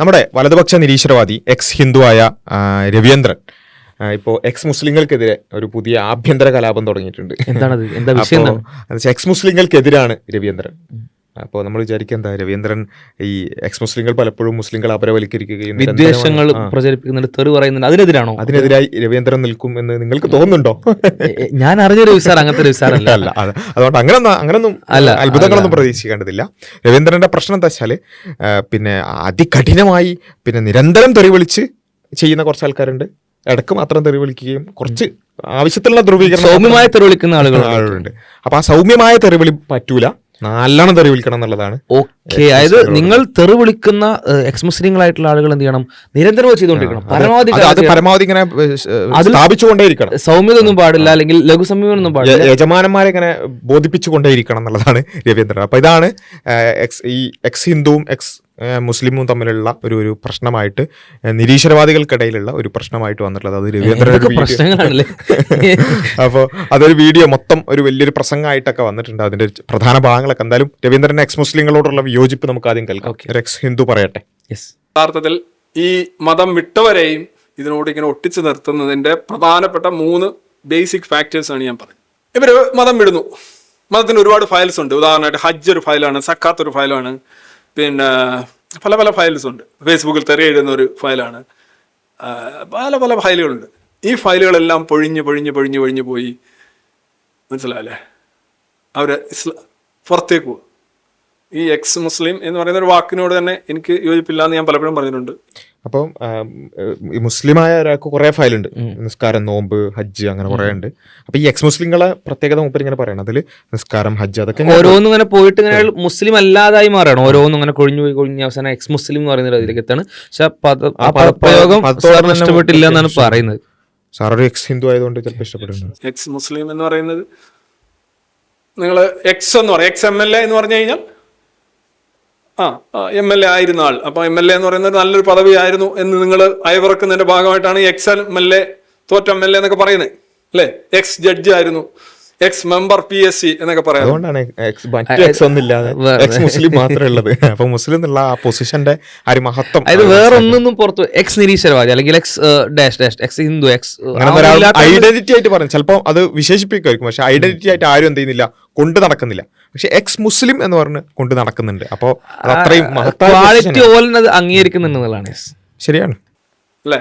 നമ്മുടെ വലതുപക്ഷ നിരീശ്വരവാദി എക്സ് ഹിന്ദുവായ രവീന്ദ്രൻ ഇപ്പോൾ എക്സ് മുസ്ലിങ്ങൾക്കെതിരെ ഒരു പുതിയ ആഭ്യന്തര കലാപം തുടങ്ങിയിട്ടുണ്ട്. എന്താണത്? എന്താ വിഷയം? എക്സ് മുസ്ലിങ്ങൾക്കെതിരാണ് രവീന്ദ്രൻ. അപ്പോൾ നമ്മൾ വിചാരിക്കുക എന്താ, രവീന്ദ്രൻ ഈ എക്സ് മുസ്ലിങ്ങൾ പലപ്പോഴും മുസ്ലിങ്ങൾ അപരവൽക്കരിക്കുകയും വിദ്വേഷങ്ങൾ പ്രചരിപ്പിക്കുന്നുണ്ട്, തെറി പറയുന്നുണ്ട്, അതിനെതിരാണോ? അതിനെതിരായി രവീന്ദ്രൻ നിൽക്കും എന്ന് നിങ്ങൾക്ക് തോന്നുന്നുണ്ടോ? ഞാൻ അറിഞ്ഞൊരു വിസാർ അങ്ങനത്തെ ഒരു വിസാറല്ല. അല്ല, അതുകൊണ്ട് അങ്ങനൊന്നും അത്ഭുതങ്ങളൊന്നും പ്രതീക്ഷിക്കേണ്ടതില്ല. രവീന്ദ്രന്റെ പ്രശ്നം എന്താ വെച്ചാല് പിന്നെ അതികഠിനമായി നിരന്തരം തെറി വിളിച്ച് ചെയ്യുന്ന കുറച്ച് ആൾക്കാരുണ്ട്. ഇടക്ക് മാത്രം തെറി വിളിക്കുകയും കുറച്ച് ആവശ്യത്തിലുള്ള ധ്രുവീകരണം സൗമ്യമായ തെറി വിളിക്കുന്ന ആളുകളുണ്ട്. അപ്പൊ ആ സൗമ്യമായ തെറി വിളി പറ്റൂല, നല്ലോണം തെറി വിളിക്കണം എന്നുള്ളതാണ്. ഓക്കെ, അതായത് നിങ്ങൾ തെറി വിളിക്കുന്ന എക്സ് മുസ്ലിങ്ങളായിട്ടുള്ള ആളുകൾ എന്ത് ചെയ്യണം? നിരന്തരം ചെയ്തുകൊണ്ടിരിക്കണം, പരമാവധി ഇങ്ങനെ സ്ഥാപിച്ചുകൊണ്ടേയിരിക്കണം. സൗമ്യത ഒന്നും പാടില്ല, അല്ലെങ്കിൽ ലഘുസമീപനം ഒന്നും പാടില്ല. യജമാനന്മാരെ ഇങ്ങനെ ബോധിപ്പിച്ചുകൊണ്ടേയിരിക്കണം എന്നുള്ളതാണ് രവീന്ദ്രൻ. അപ്പൊ ഇതാണ് ഈ എക്സ് ഹിന്ദുവും എക്സ് മുസ്ലിമും തമ്മിലുള്ള ഒരു പ്രശ്നമായിട്ട്, നിരീശ്വരവാദികൾക്കിടയിലുള്ള ഒരു പ്രശ്നമായിട്ട് വന്നിട്ടുള്ളത്. അത് രവീന്ദ്രൻ അപ്പോൾ അതൊരു വീഡിയോ മൊത്തം ഒരു വലിയൊരു പ്രസംഗമായിട്ടൊക്കെ വന്നിട്ടുണ്ട്. അതിന്റെ പ്രധാന ഭാഗങ്ങളൊക്കെ എന്തായാലും രവീന്ദ്രൻ എക്സ് മുസ്ലിങ്ങളോടുള്ള വിയോജിപ്പ് നമുക്ക് ആദ്യം കേൾക്കാം. ഒരു എക്സ് ഹിന്ദു പറയട്ടെ. യഥാർത്ഥത്തിൽ ഈ മതം വിട്ടവരെയും ഇതിനോട് ഇങ്ങനെ ഒട്ടിച്ചു നിർത്തുന്നതിന്റെ പ്രധാനപ്പെട്ട 3 ബേസിക് ഫാക്ടേഴ്സ് ആണ് ഞാൻ പറഞ്ഞത്. ഇവര് മതം വിടുന്നു. മതത്തിന് ഒരുപാട് ഫയൽസ് ഉണ്ട്. ഉദാഹരണമായിട്ട് ഹജ്ജ് ഒരു ഫയലാണ്, സക്കാത്ത് ഒരു ഫയലാണ്, പിന്നെ പല പല ഫയൽസ് ഉണ്ട്. ഫേസ്ബുക്കിൽ തെറി എഴുതുന്ന ഒരു ഫയലാണ്, പല പല ഫയലുകളുണ്ട്. ഈ ഫയലുകളെല്ലാം പൊഴിഞ്ഞ് പോയി, മനസ്സിലായല്ലേ? അവർ പുറത്തേക്ക് പോകും. ഈ എക്സ് മുസ്ലിം എന്ന് പറയുന്ന ഒരു വാക്കിനോട് തന്നെ എനിക്ക് യോജിപ്പില്ല എന്ന് ഞാൻ പലപ്പോഴും പറഞ്ഞിട്ടുണ്ട്. അപ്പം ഈ മുസ്ലിമായ ഒരാൾക്ക് കുറെ ഫയലുണ്ട്, നിസ്കാരം, നോമ്പ്, ഹജ്ജ്, അങ്ങനെ കുറെ ഉണ്ട്. അപ്പൊ ഈ എക്സ് മുസ്ലിങ്ങളെ പ്രത്യേകത മൂപ്പർ ഇങ്ങനെ പറയണം, അതിൽ നിസ്കാരം, ഹജ്ജ്, അതൊക്കെ ഓരോന്നും ഇങ്ങനെ പോയിട്ട് ഇങ്ങനെ മുസ്ലിം അല്ലാതായി മാറണം. ഓരോന്നും ഇങ്ങനെ കൊഴിഞ്ഞ് അവസാനം എക്സ് മുസ്ലിം എന്ന് പറയുന്ന അതിലേക്ക് എത്താണ്. പക്ഷെ ആ പദപ്രയോഗം ഇഷ്ടപ്പെട്ടില്ല എന്നാണ് പറയുന്നത്. സാർ ഒരു എക്സ് ഹിന്ദു ആയതുകൊണ്ട് ചിലപ്പോൾ ഇഷ്ടപ്പെടുന്നു. എക്സ് മുസ്ലിം എന്ന് പറയുന്നത് നിങ്ങൾ എക്സ് എന്ന് പറയും, എക്സ് MLA എന്ന് പറഞ്ഞു കഴിഞ്ഞാൽ MLA ആയിരുന്ന ആൾ. അപ്പൊ MLA എന്ന് പറയുന്നത് നല്ലൊരു പദവി ആയിരുന്നു എന്ന് നിങ്ങൾ അയവിറക്കുന്നതിന്റെ ഭാഗമായിട്ടാണ് എക്സ് MLA, തോറ്റ MLA എന്നൊക്കെ പറയുന്നത്, അല്ലെ? എക്സ് ജഡ്ജി ആയിരുന്നു, എക്സ് മെമ്പർ PSC എന്നൊക്കെ പറയാം. അതുകൊണ്ടാണ് എക്സ് ഒന്നില്ലാതെ എക്സ് മുസ്ലിം മാത്രമേ ഉള്ളത്. അപ്പൊ മുസ്ലിം എന്നുള്ള ആ പൊസിഷന്റെ ആ ഒരു മഹത്വം, അതായത് വേറെ ഒന്നും പുറത്ത് എക്സ് നിരീശ്വരവാദി അല്ലെങ്കിൽ X X Hindu, X identity ആയിട്ട് പറയും. ചിലപ്പോൾ അത് വിശേഷിപ്പിക്കുമായിരിക്കും, പക്ഷെ ഐഡന്റിറ്റി ആയിട്ട് ആരും എന്ത് ചെയ്യുന്നില്ല, കൊണ്ട് നടക്കുന്നില്ല. പക്ഷെ എക്സ് മുസ്ലിം എന്ന് പറഞ്ഞ് കൊണ്ട് നടക്കുന്നുണ്ട്. അപ്പോ അത്രയും ക്വാളിറ്റി ഓലത് അംഗീകരിക്കുന്നുള്ളതാണ്. ശരിയാണ് അല്ലേ?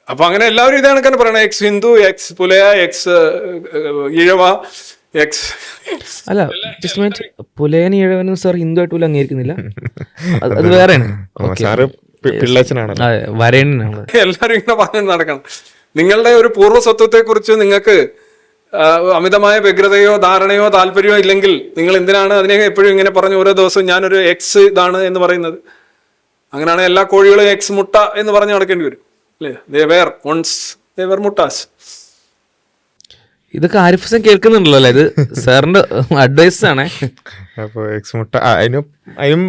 അപ്പൊ അങ്ങനെ എല്ലാവരും ഇത് കണക്കാണ് പറയണത്. Ex Hindu, ex Pulaya, ex Ezhava, ex അല്ല ജസ്റ്റ് പുലയന് ഇഴവനും സാർ ഹിന്ദു ആയിട്ട് പോലും അംഗീകരിക്കുന്നില്ല, അത് വേറെയാണ്. വരേണാണ് എല്ലാരും ഇങ്ങനെ പറഞ്ഞു നടക്കണം. നിങ്ങളുടെ ഒരു പൂർവ്വസ്വത്വത്തെ കുറിച്ച് നിങ്ങൾക്ക് അമിതമായ വ്യഗ്രതയോ ധാരണയോ താല്പര്യമോ ഇല്ലെങ്കിൽ നിങ്ങൾ എന്തിനാണ് അതിനെ എപ്പോഴും ഇങ്ങനെ പറഞ്ഞു ഓരോ ദിവസവും ഞാനൊരു എക്സ് ഇതാണ് എന്ന് പറയുന്നത്? അങ്ങനെയാണ് എല്ലാ കോഴികളും എക്സ് മുട്ട എന്ന് പറഞ്ഞ് നടക്കേണ്ടി വരും, അല്ലേ? they were മുട്ടാസ്. ഇതൊക്കെ ആരിഫ് ഹുസൈൻ കേൾക്കുന്നുണ്ടല്ലോ അല്ലേ? ഇത് സാറിന്റെ അഡ്വൈസ് ആണ്. അപ്പോൾ എക്സ് മുട്ട, അതിനും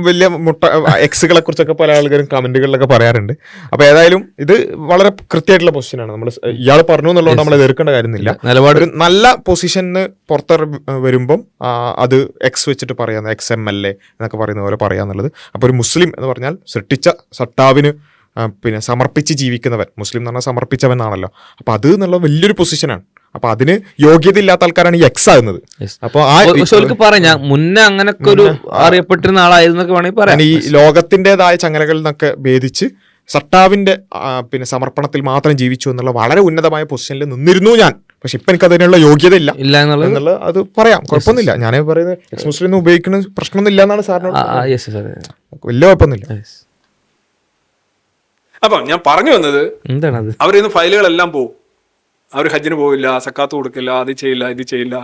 വലിയ മുട്ട എക്സുകളെ കുറിച്ചൊക്കെ പല ആൾക്കാരും കമന്റുകളിലൊക്കെ പറയാറുണ്ട്. അപ്പൊ ഏതായാലും ഇത് വളരെ കൃത്യമായിട്ടുള്ള പൊസിഷനാണ്. നമ്മൾ ഇയാൾ പറഞ്ഞു എന്നുള്ളതുകൊണ്ട് നമ്മൾ എതിർക്കേണ്ട കാര്യമൊന്നുമില്ല. ഒരു നല്ല പൊസിഷന് പുറത്ത് വരുമ്പം അത് എക്സ് വെച്ചിട്ട് പറയാന്ന്, എക്സ് MLA എന്നൊക്കെ പറയുന്ന പോലെ പറയാന്നുള്ളത്. അപ്പൊ ഒരു മുസ്ലിം എന്ന് പറഞ്ഞാൽ സൃഷ്ടിച്ച സട്ടാവിന് സമർപ്പിച്ച് ജീവിക്കുന്നവൻ, മുസ്ലിം എന്ന് പറഞ്ഞാൽ സമർപ്പിച്ചവൻ ആണല്ലോ. അപ്പൊ അത് എന്നുള്ള വലിയൊരു പൊസിഷനാണ്. അപ്പൊ അതിന് യോഗ്യത ഇല്ലാത്ത ആൾക്കാരാണ് ഈ എക്സ് ആകുന്നത്. അപ്പൊ പറയാം മുന്നേ അങ്ങനൊക്കെ ഒരു അറിയപ്പെട്ടിരുന്ന ആളായിരുന്നൊക്കെ വേണമെങ്കിൽ പറയാം. ഈ ലോകത്തിൻ്റെതായ ചങ്ങലകളിൽ നിന്നൊക്കെ ഭേദിച്ച് സട്ടാവിന്റെ സമർപ്പണത്തിൽ മാത്രം ജീവിച്ചു എന്നുള്ള വളരെ ഉന്നതമായ പൊസിഷനിൽ നിന്നിരുന്നു ഞാൻ. പക്ഷെ ഇപ്പൊ എനിക്ക് അതിനുള്ള യോഗ്യത ഇല്ല എന്നുള്ള അത് പറയാം, കുഴപ്പമൊന്നുമില്ല. ഞാൻ പറയുന്നത് എക്സ് മുസ്ലിം ഉപയോഗിക്കുന്ന പ്രശ്നമൊന്നും ഇല്ല എന്നാണ് സാറിനോട്. വലിയ കുഴപ്പമൊന്നുമില്ല. അപ്പൊ ഞാൻ പറഞ്ഞു വന്നത്, എന്താണത്, അവരിന്ന് ഫയലുകളെല്ലാം പോകും. അവർ ഹജ്ജിന് പോവില്ല, സക്കാത്ത് കൊടുക്കില്ല, അത് ചെയ്യില്ല, ഇത് ചെയ്യില്ല,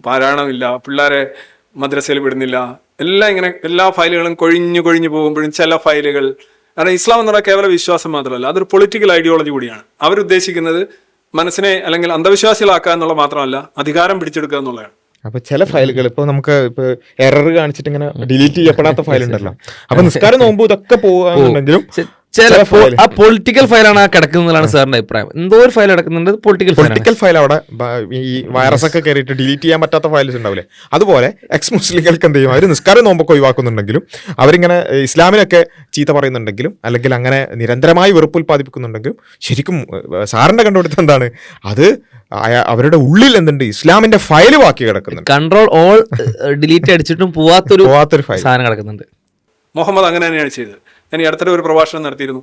പാരായണമില്ല, പിള്ളേരെ മദ്രസയിൽ വിടുന്നില്ല, എല്ലാം ഇങ്ങനെ എല്ലാ ഫയലുകളും കൊഴിഞ്ഞു പോകുമ്പോഴും ചില ഫയലുകൾ, കാരണം ഇസ്ലാം എന്ന് പറഞ്ഞാൽ കേവല വിശ്വാസം മാത്രമല്ല, അതൊരു പൊളിറ്റിക്കൽ ഐഡിയോളജി കൂടിയാണ്. അവരുദ്ദേശിക്കുന്നത് മനസ്സിനെ അല്ലെങ്കിൽ അന്ധവിശ്വാസികളാക്കുക എന്നുള്ള മാത്രമല്ല, അധികാരം പിടിച്ചെടുക്കുക എന്നുള്ളതാണ്. അപ്പൊ ചില ഫയലുകൾ ഇപ്പൊ നമുക്ക് ഇപ്പൊ എറർ കാണിച്ചിട്ട് ഇങ്ങനെ ഡിലീറ്റ് ചെയ്യപ്പെടാത്ത ഫയൽ ഉണ്ടല്ലോ. അപ്പൊ നിസ്കാരം നോമ്പ് ഇതൊക്കെ പോകുകയാണെങ്കിലും ചില ആ പൊളിറ്റിക്കൽ ഫയലാണ് ആ കിടക്കുന്നതാണ് സാറിന്റെ അഭിപ്രായം. എന്തോ ഒരു ഫയൽ കിടക്കുന്നുണ്ട്, പൊളിറ്റിക്കൽ ഫയൽ. അവിടെ ഈ വൈറസ് ഒക്കെ കയറിയിട്ട് ഡിലീറ്റ് ചെയ്യാൻ പറ്റാത്ത ഫയൽസ് ഉണ്ടാവില്ലേ, അതുപോലെ എക്സ് മുസ്ലിങ്ങൾക്ക് എന്ത് ചെയ്യും, അവർ നിസ്കാരം നോമ്പൊക്കെ ഒഴിവാക്കുന്നുണ്ടെങ്കിലും അവരിങ്ങനെ ഇസ്ലാമിനൊക്കെ ചീത്ത പറയുന്നുണ്ടെങ്കിലും അല്ലെങ്കിൽ അങ്ങനെ നിരന്തരമായി വെറുപ്പ് ഉൽപ്പാദിപ്പിക്കുന്നുണ്ടെങ്കിലും ശരിക്കും സാറിന്റെ കണ്ടുപിടുത്തം എന്താണ്, അത് അവരുടെ ഉള്ളിൽ എന്തുണ്ട്, ഇസ്ലാമിന്റെ ഫയൽ ബാക്കി കിടക്കുന്നുണ്ട്. കൺട്രോൾ ഓൾ ഡിലീറ്റ് അടിച്ചിട്ടും പോവാത്തൊരു ഫയൽ സാധനം കിടക്കുന്നുണ്ട്. മുഹമ്മദ് അങ്ങനെ തന്നെയാണ് ചെയ്തത്. ഞാൻ ഈ അടുത്തിടെ ഒരു പ്രഭാഷണം നടത്തിയിരുന്നു,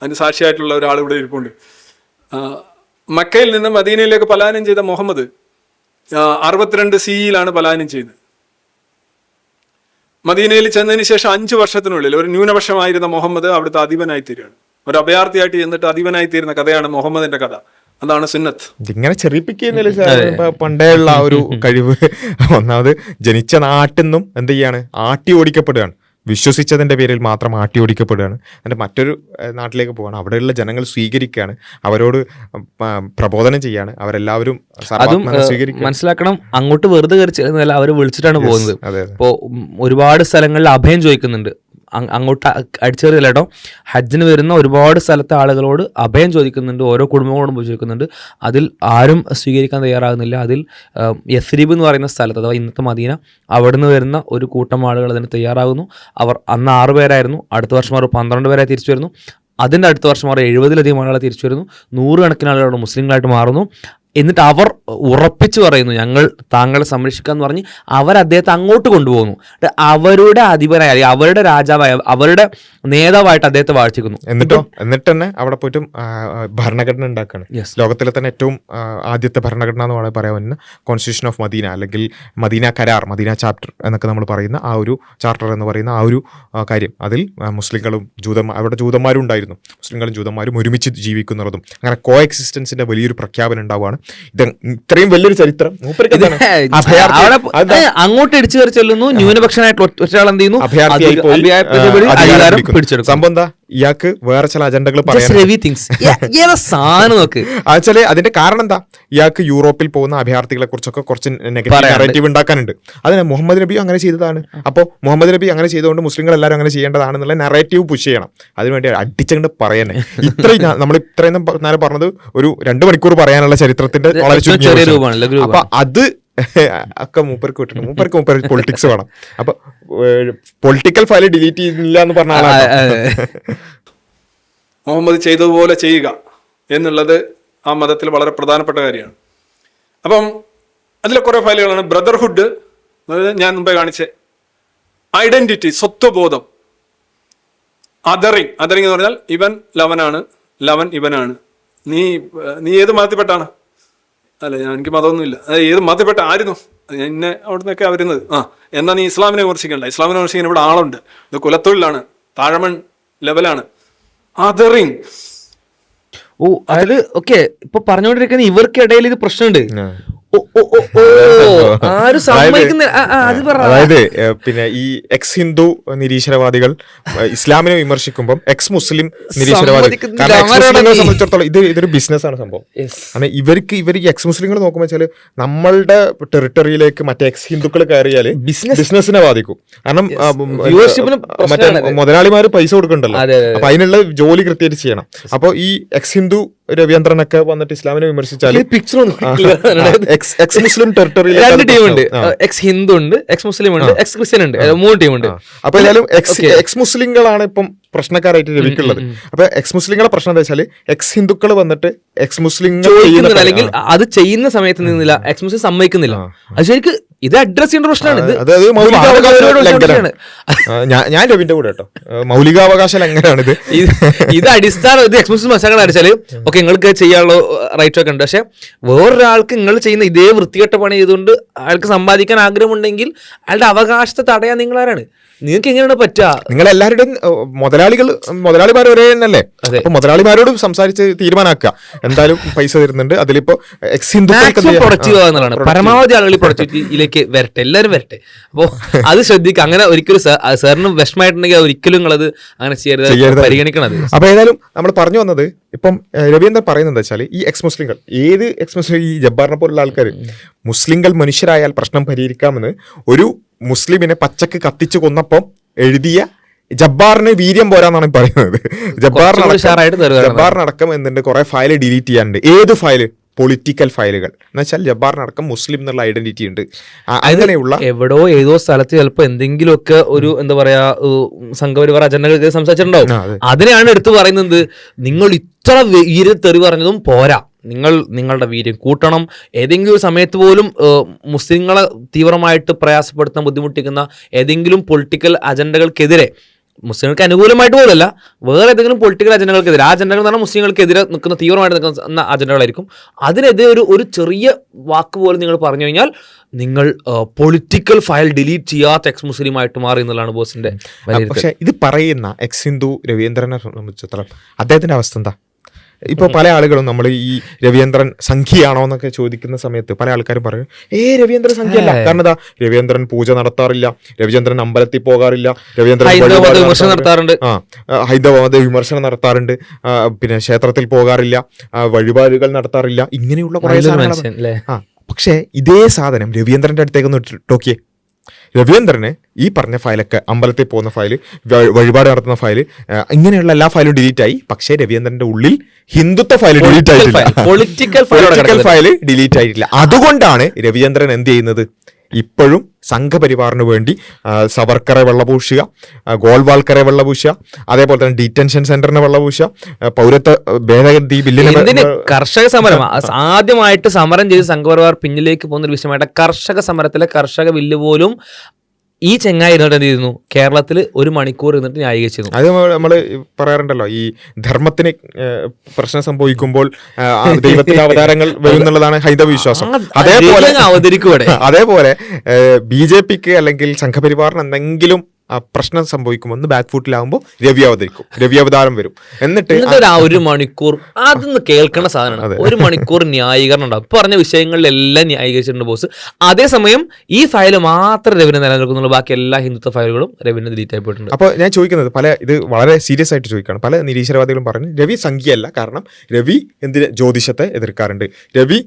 അതിന് സാക്ഷിയായിട്ടുള്ള ഒരാൾ ഇവിടെ ഇരിപ്പുണ്ട്. മക്കയിൽ നിന്ന് മദീനയിലേക്ക് പലായനം ചെയ്ത മുഹമ്മദ് 62 CE പലായനം ചെയ്തത്. മദീനയിൽ ചെന്നതിന് ശേഷം 5 വർഷത്തിനുള്ളിൽ ഒരു ന്യൂനപക്ഷമായിരുന്ന മുഹമ്മദ് അവിടുത്തെ അധിപനായി തീരുകയാണ്. ഒരു അഭയാർത്ഥിയായിട്ട് ചെന്നിട്ട് അധിപനായി തീരുന്ന കഥയാണ് മുഹമ്മദിന്റെ കഥ. അതാണ് സുന്നത്ത്. ഇങ്ങനെ ചെറിപ്പിക്കുന്നില്ല പണ്ടേ ഉള്ള ആ ഒരു കഴിവ്. ഒന്നാമത് ജനിച്ച നാട്ടിൽ നിന്നും എന്ത് ചെയ്യാണ്, ആട്ടി ഓടിക്കപ്പെടുകയാണ്, വിശ്വസിച്ചതിന്റെ പേരിൽ മാത്രം ആട്ടി ഓടിക്കപ്പെടുകയാണ്. എന്നിട്ട് മറ്റൊരു നാട്ടിലേക്ക് പോവാണ്, അവിടെയുള്ള ജനങ്ങൾ സ്വീകരിക്കുകയാണ്, അവരോട് പ്രബോധനം ചെയ്യാണ്, അവരെല്ലാവരും മനസ്സിലാക്കണം. അങ്ങോട്ട് വെറുതെ കയറി അവർ വിളിച്ചിട്ടാണ് പോകുന്നത്. ഇപ്പോ ഒരുപാട് സ്ഥലങ്ങളിൽ അഭയം ചോദിക്കുന്നുണ്ട്, അങ്ങോട്ട് അടിച്ചേറിയല്ല കേട്ടോ, ഹജ്ജിന് വരുന്ന ഒരുപാട് സ്ഥലത്തെ ആളുകളോട് അഭയം ചോദിക്കുന്നുണ്ട്, ഓരോ കുടുംബങ്ങളോടും പോയി ചോദിക്കുന്നുണ്ട്. അതിൽ ആരും സ്വീകരിക്കാൻ തയ്യാറാകുന്നില്ല. അതിൽ യസ്രീബ് എന്ന് പറയുന്ന സ്ഥലത്ത്, അഥവാ ഇന്നത്തെ മദീന, അവിടുന്ന് വരുന്ന ഒരു കൂട്ടം ആളുകൾ അതിന് തയ്യാറാകുന്നു. അവർ അന്ന് 6 പേരായിരുന്നു, അടുത്ത വർഷം അവർ 12 പേരായി തിരിച്ചു വരുന്നു. അതിൻ്റെ അടുത്ത വർഷം അവർ 70-ലധികം ആളുകളെ തിരിച്ചു വരുന്നു. 100 കണക്കിന് ആളുകളോട് മുസ്ലിങ്ങളായിട്ട് മാറുന്നു. എന്നിട്ട് അവർ ഉറപ്പിച്ചു പറയുന്നു, ഞങ്ങൾ താങ്കളെ സംരക്ഷിക്കാന്ന് പറഞ്ഞ് അവർ അദ്ദേഹത്തെ അങ്ങോട്ട് കൊണ്ടുപോകുന്നു. അവരുടെ അധിപനായ, അവരുടെ രാജാവായ, അവരുടെ നേതാവായിട്ട് അദ്ദേഹത്തെ വാഴ്ചിക്കുന്നു. എന്നിട്ട് തന്നെ അവിടെ പോയിട്ടും ഭരണഘടന ഉണ്ടാക്കുകയാണ്. ലോകത്തിലെ തന്നെ ഏറ്റവും ആദ്യത്തെ ഭരണഘടന എന്ന് വേണമെങ്കിൽ പറയാൻ പറ്റുന്ന കോൺസ്റ്റിറ്റ്യൂഷൻ ഓഫ് മദീന, അല്ലെങ്കിൽ മദീന കരാർ, മദീന ചാപ്റ്റർ എന്നൊക്കെ നമ്മൾ പറയുന്ന ആ ഒരു ചാർട്ടർ എന്ന് പറയുന്ന ആ ഒരു കാര്യം, അതിൽ മുസ്ലിങ്ങളും അവിടെ ജൂതന്മാരും ഉണ്ടായിരുന്നു, മുസ്ലിങ്ങളും ജൂതന്മാരും ഒരുമിച്ച് ജീവിക്കുന്നതും അങ്ങനെ കോ എക്സിസ്റ്റൻസിന്റെ വലിയൊരു പ്രഖ്യാപനം ഉണ്ടാവുകയാണ്. ഇത് ഇത്രയും വലിയൊരു ചരിത്രം അങ്ങോട്ട് ഇടിച്ചു കയറി ചെല്ലുന്നു. ന്യൂനപക്ഷനായിട്ട് ഒറ്റയാൾ എന്ത് ചെയ്യുന്നു, സംഭവം എന്താ, ഇയാൾക്ക് വേറെ ചില അജണ്ടകൾ പറയാൻ. അതിന്റെ കാരണം എന്താ, ഇയാൾക്ക് യൂറോപ്പിൽ പോകുന്ന അഭയാർത്ഥികളെ കുറിച്ചൊക്കെ കുറച്ച് നെഗറ്റീവ് നറേറ്റീവ് ഉണ്ടാക്കാനുണ്ട്. അതിന് മുഹമ്മദ് നബി അങ്ങനെ ചെയ്തതാണ്, അപ്പോൾ മുഹമ്മദ് നബി അങ്ങനെ ചെയ്തുകൊണ്ട് മുസ്ലിങ്ങൾ എല്ലാവരും അങ്ങനെ ചെയ്യേണ്ടതാണെന്നുള്ള നറേറ്റീവ് പുഷ് ചെയ്യണം. അതിനുവേണ്ടി അടിച്ചങ്ങണ്ട് പറയാനേ. നമ്മൾ ഇത്രയും നേരം പറഞ്ഞത് ഒരു 2 മണിക്കൂർ പറയാനുള്ള ചരിത്രത്തിന്റെ വളരെ ചുരുങ്ങിയ രൂപമാണ്. അപ്പൊ അത് ഒക്കെ മൂപ്പർക്ക് വിട്ടിട്ടുണ്ട്. മൂപ്പർക്ക് പൊളിറ്റിക്സ് വേണം. അപ്പൊ പൊളിറ്റിക്കൽ ഫയൽ ഡിലീറ്റ് ചെയ്യുന്നില്ല എന്ന് പറഞ്ഞ ആളാണ്. മുഹമ്മദ് ചെയ്തതുപോലെ ചെയ്യുക എന്നുള്ളത് ആ മതത്തിൽ വളരെ പ്രധാനപ്പെട്ട കാര്യമാണ്. അപ്പം അതിലെ കുറെ ഫയലുകളാണ്. ബ്രദർഹുഡ്, ഞാൻ മുമ്പേ കാണിച്ച ഐഡന്റിറ്റി, സ്വത്വബോധം. അതറിങ് എന്ന് പറഞ്ഞാൽ ഇവൻ ലവനാണ്, ലവൻ ഇവനാണ്. നീ ഏത് മതത്തിൽപ്പെട്ടാണ്? അല്ല, എനിക്ക് മതമൊന്നുമില്ല. ഏത് മതത്തിൽപ്പെട്ട ആയിരുന്നു? എന്നെ അവിടെ നിന്നൊക്കെ വരുന്നത്. എന്നാ നീ ഇസ്ലാമിനെ വിമർശിക്കണ്ട. ഇസ്ലാമിനെ വിമർശിക്കാൻ ഇവിടെ ആളുണ്ട്. ഇത് കുലത്തൊഴിലാണ്, താഴമൺ ലെവലാണ്. അതറിങ്. അതായത് ഓക്കെ, ഇപ്പൊ പറഞ്ഞുകൊണ്ടിരിക്കുന്ന ഇവർക്കിടയിൽ ഇത് പ്രശ്നമുണ്ട്. അതായത് പിന്നെ ഈ എക്സ് ഹിന്ദു നിരീശ്വരവാദികൾ ഇസ്ലാമിനെ വിമർശിക്കുമ്പോൾ എക്സ് മുസ്ലിം നിരീശ്വരവാദികൾ, സംബന്ധിച്ചിടത്തോളം ഇതൊരു ബിസിനസ്സാണ് സംഭവം. കാരണം ഇവർ ഈ എക്സ് മുസ്ലിങ്ങൾ നോക്കുമ്പോൾ വെച്ചാല് നമ്മളുടെ ടെറിട്ടറിയിലേക്ക് മറ്റേ എക്സ് ഹിന്ദുക്കൾ കയറിയാല് ബിസിനസിനെ ബാധിക്കും. കാരണം മറ്റേ മുതലാളിമാര് പൈസ കൊടുക്കണ്ടല്ലോ, അപ്പൊ അതിനുള്ള ജോലി കൃത്യമായിട്ട് ചെയ്യണം. അപ്പൊ ഈ എക്സ് ഹിന്ദു രവീന്ദ്രനൊക്കെ വന്നിട്ട് ഇസ്ലാമിനെ വിമർശിച്ചാല് എക്സ് മുസ്ലിം ടെറിട്ടറിയിൽ 2 ടീമുണ്ട്. എക്സ് ഹിന്ദു ഉണ്ട്, എക്സ് മുസ്ലിം ഉണ്ട്, എക്സ് ക്രിസ്ത്യൻ ഉണ്ട്, 3 ടീമുണ്ട്. അപ്പൊ ഏതായാലും എക്സ് മുസ്ലിങ്ങളാണ് ഇപ്പം പ്രശ്നക്കാരായിട്ട് രവിക്കുള്ളത്. അപ്പൊ എക്സ് മുസ്ലിങ്ങളെ പ്രശ്നം എന്താ വെച്ചാല് എക്സ് ഹിന്ദുക്കൾ വന്നിട്ട് എക്സ് മുസ്ലിങ്ങൾ അല്ലെങ്കിൽ അത് ചെയ്യുന്ന സമയത്ത് നിന്നില്ല, എക്സ് മുസ്ലിം സമ്മതിക്കുന്നില്ല. അത് ശരിക്കും ഇത് അഡ്രസ് ചെയ്യേണ്ട പ്രശ്നമാണ്. ഞാൻ രവിന്റെ കൂടെ കേട്ടോ, മൗലികാവകാശ ലംഘനമാണ് ഇത് അടിസ്ഥാനം. ഇത് എക്സ് മുസ്ലിം മസാല അടിച്ചാല് ഓക്കെ, നിങ്ങൾക്ക് ചെയ്യാനുള്ള റൈറ്റ് ഒക്കെ ഉണ്ട്. പക്ഷെ വേറൊരാൾക്ക് നിങ്ങൾ ചെയ്യുന്ന ഇതേ വൃത്തികെട്ട പണി ചെയ്തുകൊണ്ട് അയാൾക്ക് സമ്പാദിക്കാൻ ആഗ്രഹമുണ്ടെങ്കിൽ അയാളുടെ അവകാശത്തെ തടയാൻ നിങ്ങൾ ആരാണ്? നിങ്ങൾക്ക് എങ്ങനെയാണ് പറ്റുക? നിങ്ങൾ എല്ലാവരുടെയും മുതലാളിമാർ ഒരേ തന്നെയല്ലേ? അപ്പൊ മുതലാളിമാരോട് സംസാരിച്ച് തീരുമാനാക്കുക. എന്തായാലും പൈസ തരുന്നുണ്ട്, അതിലിപ്പോ എക്സ് ഹിന്ദുക്കൾ പ്രൊഡക്റ്റീവ് ആകുന്നതാണ്. പരമാവധി ആളുകൾ പ്രൊഡക്റ്റിവിറ്റിയിലേക്ക് വരട്ടെ, എല്ലാവരും വരട്ടെ. അപ്പോ അത് ശ്രദ്ധിക്കുക. അങ്ങനെ ഒരിക്കലും സാറിന് വിഷമമായിട്ടുണ്ടെങ്കിൽ ഒരിക്കലും നിങ്ങളത് അങ്ങനെ ചെയ്യരുത്, പരിഗണിക്കണത്. അപ്പൊ ഏതായാലും നമ്മൾ പറഞ്ഞു വന്നത്, ഇപ്പം രവീന്ദ്രൻ പറയുന്നത് എന്താ വെച്ചാൽ ഈ എക്സ് മുസ്ലിങ്ങൾ, ഏത് എക്സ് മുസ്ലിം, ഈ ജബ്ബാറിനെ പോലുള്ള ആൾക്കാർ മുസ്ലിങ്ങൾ മനുഷ്യരായാൽ പ്രശ്നം പരിഹരിക്കാമെന്ന് ഒരു മുസ്ലിമിനെ പച്ചക്ക് കത്തിച്ചു കൊന്നപ്പം എഴുതിയ ജബ്ബാറിന് വീര്യം പോരാന്നാണ് പറയുന്നത്. ഉഷാറായിട്ട് തരുവാണ്. ജബ്ബാറിനടക്കം എന്തുണ്ട് കുറെ ഫയൽ ഡിലീറ്റ് ചെയ്യാനുണ്ട്. ഏത് ഫയല്? പൊളിറ്റിക്കൽ ഫയലുകൾ എന്ന് വെച്ചാൽ ജബ്ബാറിനടക്കം മുസ്ലിം എന്നുള്ള ഐഡന്റിറ്റി ഉണ്ട്. അങ്ങനെയുള്ള എവിടോ ഏതോ സ്ഥലത്ത് ചിലപ്പോൾ എന്തെങ്കിലുമൊക്കെ ഒരു എന്താ പറയാ സംഘപരിവാർ അജണ്ടകൾ സംസാരിച്ചിട്ടുണ്ടാവും. അതിനെയാണ് എടുത്തു പറയുന്നത്. നിങ്ങൾ ഇത്ര വീരത്തെറി പറഞ്ഞതും പോരാ, നിങ്ങളുടെ വീര്യം കൂട്ടണം. ഏതെങ്കിലും ഒരു സമയത്ത് പോലും മുസ്ലിങ്ങളെ തീവ്രമായിട്ട് പ്രയാസപ്പെടുത്താൻ ബുദ്ധിമുട്ടിക്കുന്ന ഏതെങ്കിലും പൊളിറ്റിക്കൽ അജണ്ടകൾക്കെതിരെ, മുസ്ലിങ്ങൾക്ക് അനുകൂലമായിട്ട് പോലല്ല, വേറെ ഏതെങ്കിലും പൊളിറ്റിക്കൽ അജണ്ടകൾക്കെതിരെ, ആ അജണ്ടകൾ എന്ന് പറഞ്ഞാൽ മുസ്ലിങ്ങൾക്കെതിരെ നിൽക്കുന്ന തീവ്രമായിട്ട് നിൽക്കുന്ന അജണ്ടകളായിരിക്കും. അതിനെതിരെ ഒരു ചെറിയ വാക്ക് പോലും നിങ്ങൾ പറഞ്ഞു കഴിഞ്ഞാൽ നിങ്ങൾ പൊളിറ്റിക്കൽ ഫയൽ ഡിലീറ്റ് ചെയ്യാത്ത എക്സ് മുസ്ലിമായിട്ട് മാറി എന്നുള്ളതാണ് ബോസിന്റെ. പക്ഷെ ഇത് പറയുന്ന എക്സ് ഹിന്ദു രവീന്ദ്രനെ സംബന്ധിച്ചിടത്തോളം അദ്ദേഹത്തിന്റെ അവസ്ഥ എന്താ? ഇപ്പൊ പല ആളുകളും നമ്മൾ ഈ രവീന്ദ്രൻ സംഖ്യയാണോ എന്നൊക്കെ ചോദിക്കുന്ന സമയത്ത് പല ആൾക്കാരും പറയും രവീന്ദ്രൻ സംഖ്യയല്ല. കാരണം എന്താ? രവീന്ദ്രൻ പൂജ നടത്താറില്ല, രവീന്ദ്രൻ അമ്പലത്തിൽ പോകാറില്ല, രവീന്ദ്രൻ വിമർശനം നടത്താറുണ്ട്, ഹൈന്ദവമത വിമർശനം നടത്താറുണ്ട്, പിന്നെ ക്ഷേത്രത്തിൽ പോകാറില്ല, വഴിപാടുകൾ നടത്താറില്ല, ഇങ്ങനെയുള്ള കുറെ സാധനങ്ങൾ. പക്ഷേ ഇതേ സാധനം രവീന്ദ്രന്റെ അടുത്തേക്ക് ഒന്ന് ടോക്കിയേ. രവീന്ദ്രന് ഈ പറഞ്ഞ ഫയലൊക്കെ, അമ്പലത്തിൽ പോകുന്ന ഫയല്, വഴിപാട് നടത്തുന്ന ഫയല്, ഇങ്ങനെയുള്ള എല്ലാ ഫയലും ഡിലീറ്റ് ആയി. പക്ഷേ രവീന്ദ്രന്റെ ഉള്ളിൽ ഹിന്ദുത്വ ഫയൽ ഡിലീറ്റ് ആയിട്ടില്ല, പൊളിറ്റിക്കൽ ഫയൽ ഡിലീറ്റ് ആയിട്ടില്ല. അതുകൊണ്ടാണ് രവീന്ദ്രൻ എന്ത് ചെയ്യുന്നത്? ഇപ്പോഴും സംഘപരിവാറിന് വേണ്ടി സവർക്കറെ വെള്ളപൂശുക, ഗോൾവാൾക്കറെ വെള്ളപൂശുക, അതേപോലെ തന്നെ ഡീറ്റൻഷൻ സെന്ററിനെ വെള്ളപൂശുക, പൗരത്വ ഭേദഗതി ബില്ലിന് കർഷക സമരം ആദ്യമായിട്ട് സമരം ചെയ്ത് സംഘപരിവാർ പിന്നിലേക്ക് പോകുന്ന ഒരു വിഷയമായിട്ട് കർഷക സമരത്തിലെ കർഷക ബില്ല് പോലും ഈ ചെങ്ങായി ഇരുന്നിട്ട് എന്ത് ചെയ്യുന്നു? കേരളത്തിൽ 1 മണിക്കൂർ ഇരുന്നിട്ട് ന്യായീകരിച്ചിരുന്നു. അത് നമ്മൾ പറയാറുണ്ടല്ലോ, ഈ ധർമ്മത്തിന് പ്രശ്നം സംഭവിക്കുമ്പോൾ ദൈവത്തിന്റെ അവതാരങ്ങൾ വരും എന്നുള്ളതാണ് ഹൈന്ദവ വിശ്വാസം. അതേപോലെ BJPക്ക് അല്ലെങ്കിൽ സംഘപരിവാറിന് എന്തെങ്കിലും പ്രശ്നം സംഭവിക്കുമെന്ന് ബാക്ക് ഫുട്ടിലാവുമ്പോൾ രവി അവതരിക്കും, രവി അവതാരം വരും. എന്നിട്ട് 1 മണിക്കൂർ അതൊന്ന് കേൾക്കുന്ന സാധനമാണ്. 1 മണിക്കൂർ ന്യായീകരണം ഉണ്ടാവും. പറഞ്ഞ വിഷയങ്ങളിലെല്ലാം ന്യായീകരിച്ചിട്ടുണ്ട് ബോസ്. അതേസമയം ഈ ഫയൽ മാത്രം രവിനെ നിലനിൽക്കുന്നുള്ള ബാക്കി എല്ലാ ഹിന്ദുത്വ ഫയലുകളും രവിന് ഡിലീറ്റ് ആയിപ്പോയിട്ടുണ്ട്. അപ്പോൾ ഞാൻ ചോദിക്കുന്നത്, ഇത് വളരെ സീരിയസ് ആയിട്ട് ചോദിക്കുകയാണ്. പല നിരീശ്വരവാദികളും പറഞ്ഞു രവി സംഖ്യയല്ല, കാരണം രവി എന്തിന് ജ്യോതിഷത്തെ എതിർക്കാറുണ്ട്, രവി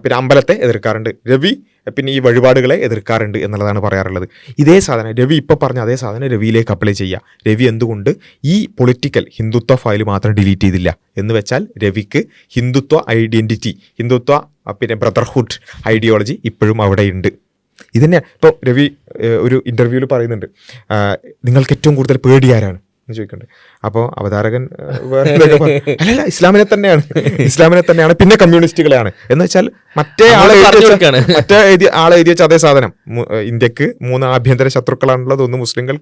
പിന്നെ അമ്പലത്തെ എതിർക്കാറുണ്ട്, രവി പിന്നെ ഈ വഴിപാടുകളെ എതിർക്കാറുണ്ട് എന്നുള്ളതാണ് പറയാറുള്ളത്. ഇതേ സാധനം രവി ഇപ്പോൾ പറഞ്ഞ അതേ സാധനം രവിയിലേക്ക് അപ്ലൈ ചെയ്യുക. രവി എന്തുകൊണ്ട് ഈ പൊളിറ്റിക്കൽ ഹിന്ദുത്വ ഫയൽ മാത്രം ഡിലീറ്റ് ചെയ്തില്ല എന്ന് വെച്ചാൽ രവിക്ക് ഹിന്ദുത്വ ഐഡന്റിറ്റി, ഹിന്ദുത്വ പിന്നെ ബ്രദർഹുഡ് ഐഡിയോളജി ഇപ്പോഴും അവിടെയുണ്ട്. ഇതന്നെ ഇപ്പോൾ രവി ഒരു ഇൻ്റർവ്യൂവിൽ പറയുന്നുണ്ട്, നിങ്ങൾക്ക് ഏറ്റവും കൂടുതൽ പേടി ആരാണ് എന്ന് ചോദിക്കുന്നുണ്ട്. അപ്പോൾ അവതാരകൻ അല്ലല്ല ഇസ്ലാമിനെ തന്നെയാണ്, പിന്നെ കമ്മ്യൂണിസ്റ്റുകളെയാണ്. എന്ന് വെച്ചാൽ മറ്റേ ആളെ എഴുതി വെച്ച അതേ സാധനം. ഇന്ത്യക്ക് 3 ആഭ്യന്തര ശത്രുക്കളാണുള്ളത്, ഒന്ന് മുസ്ലിങ്ങൾ,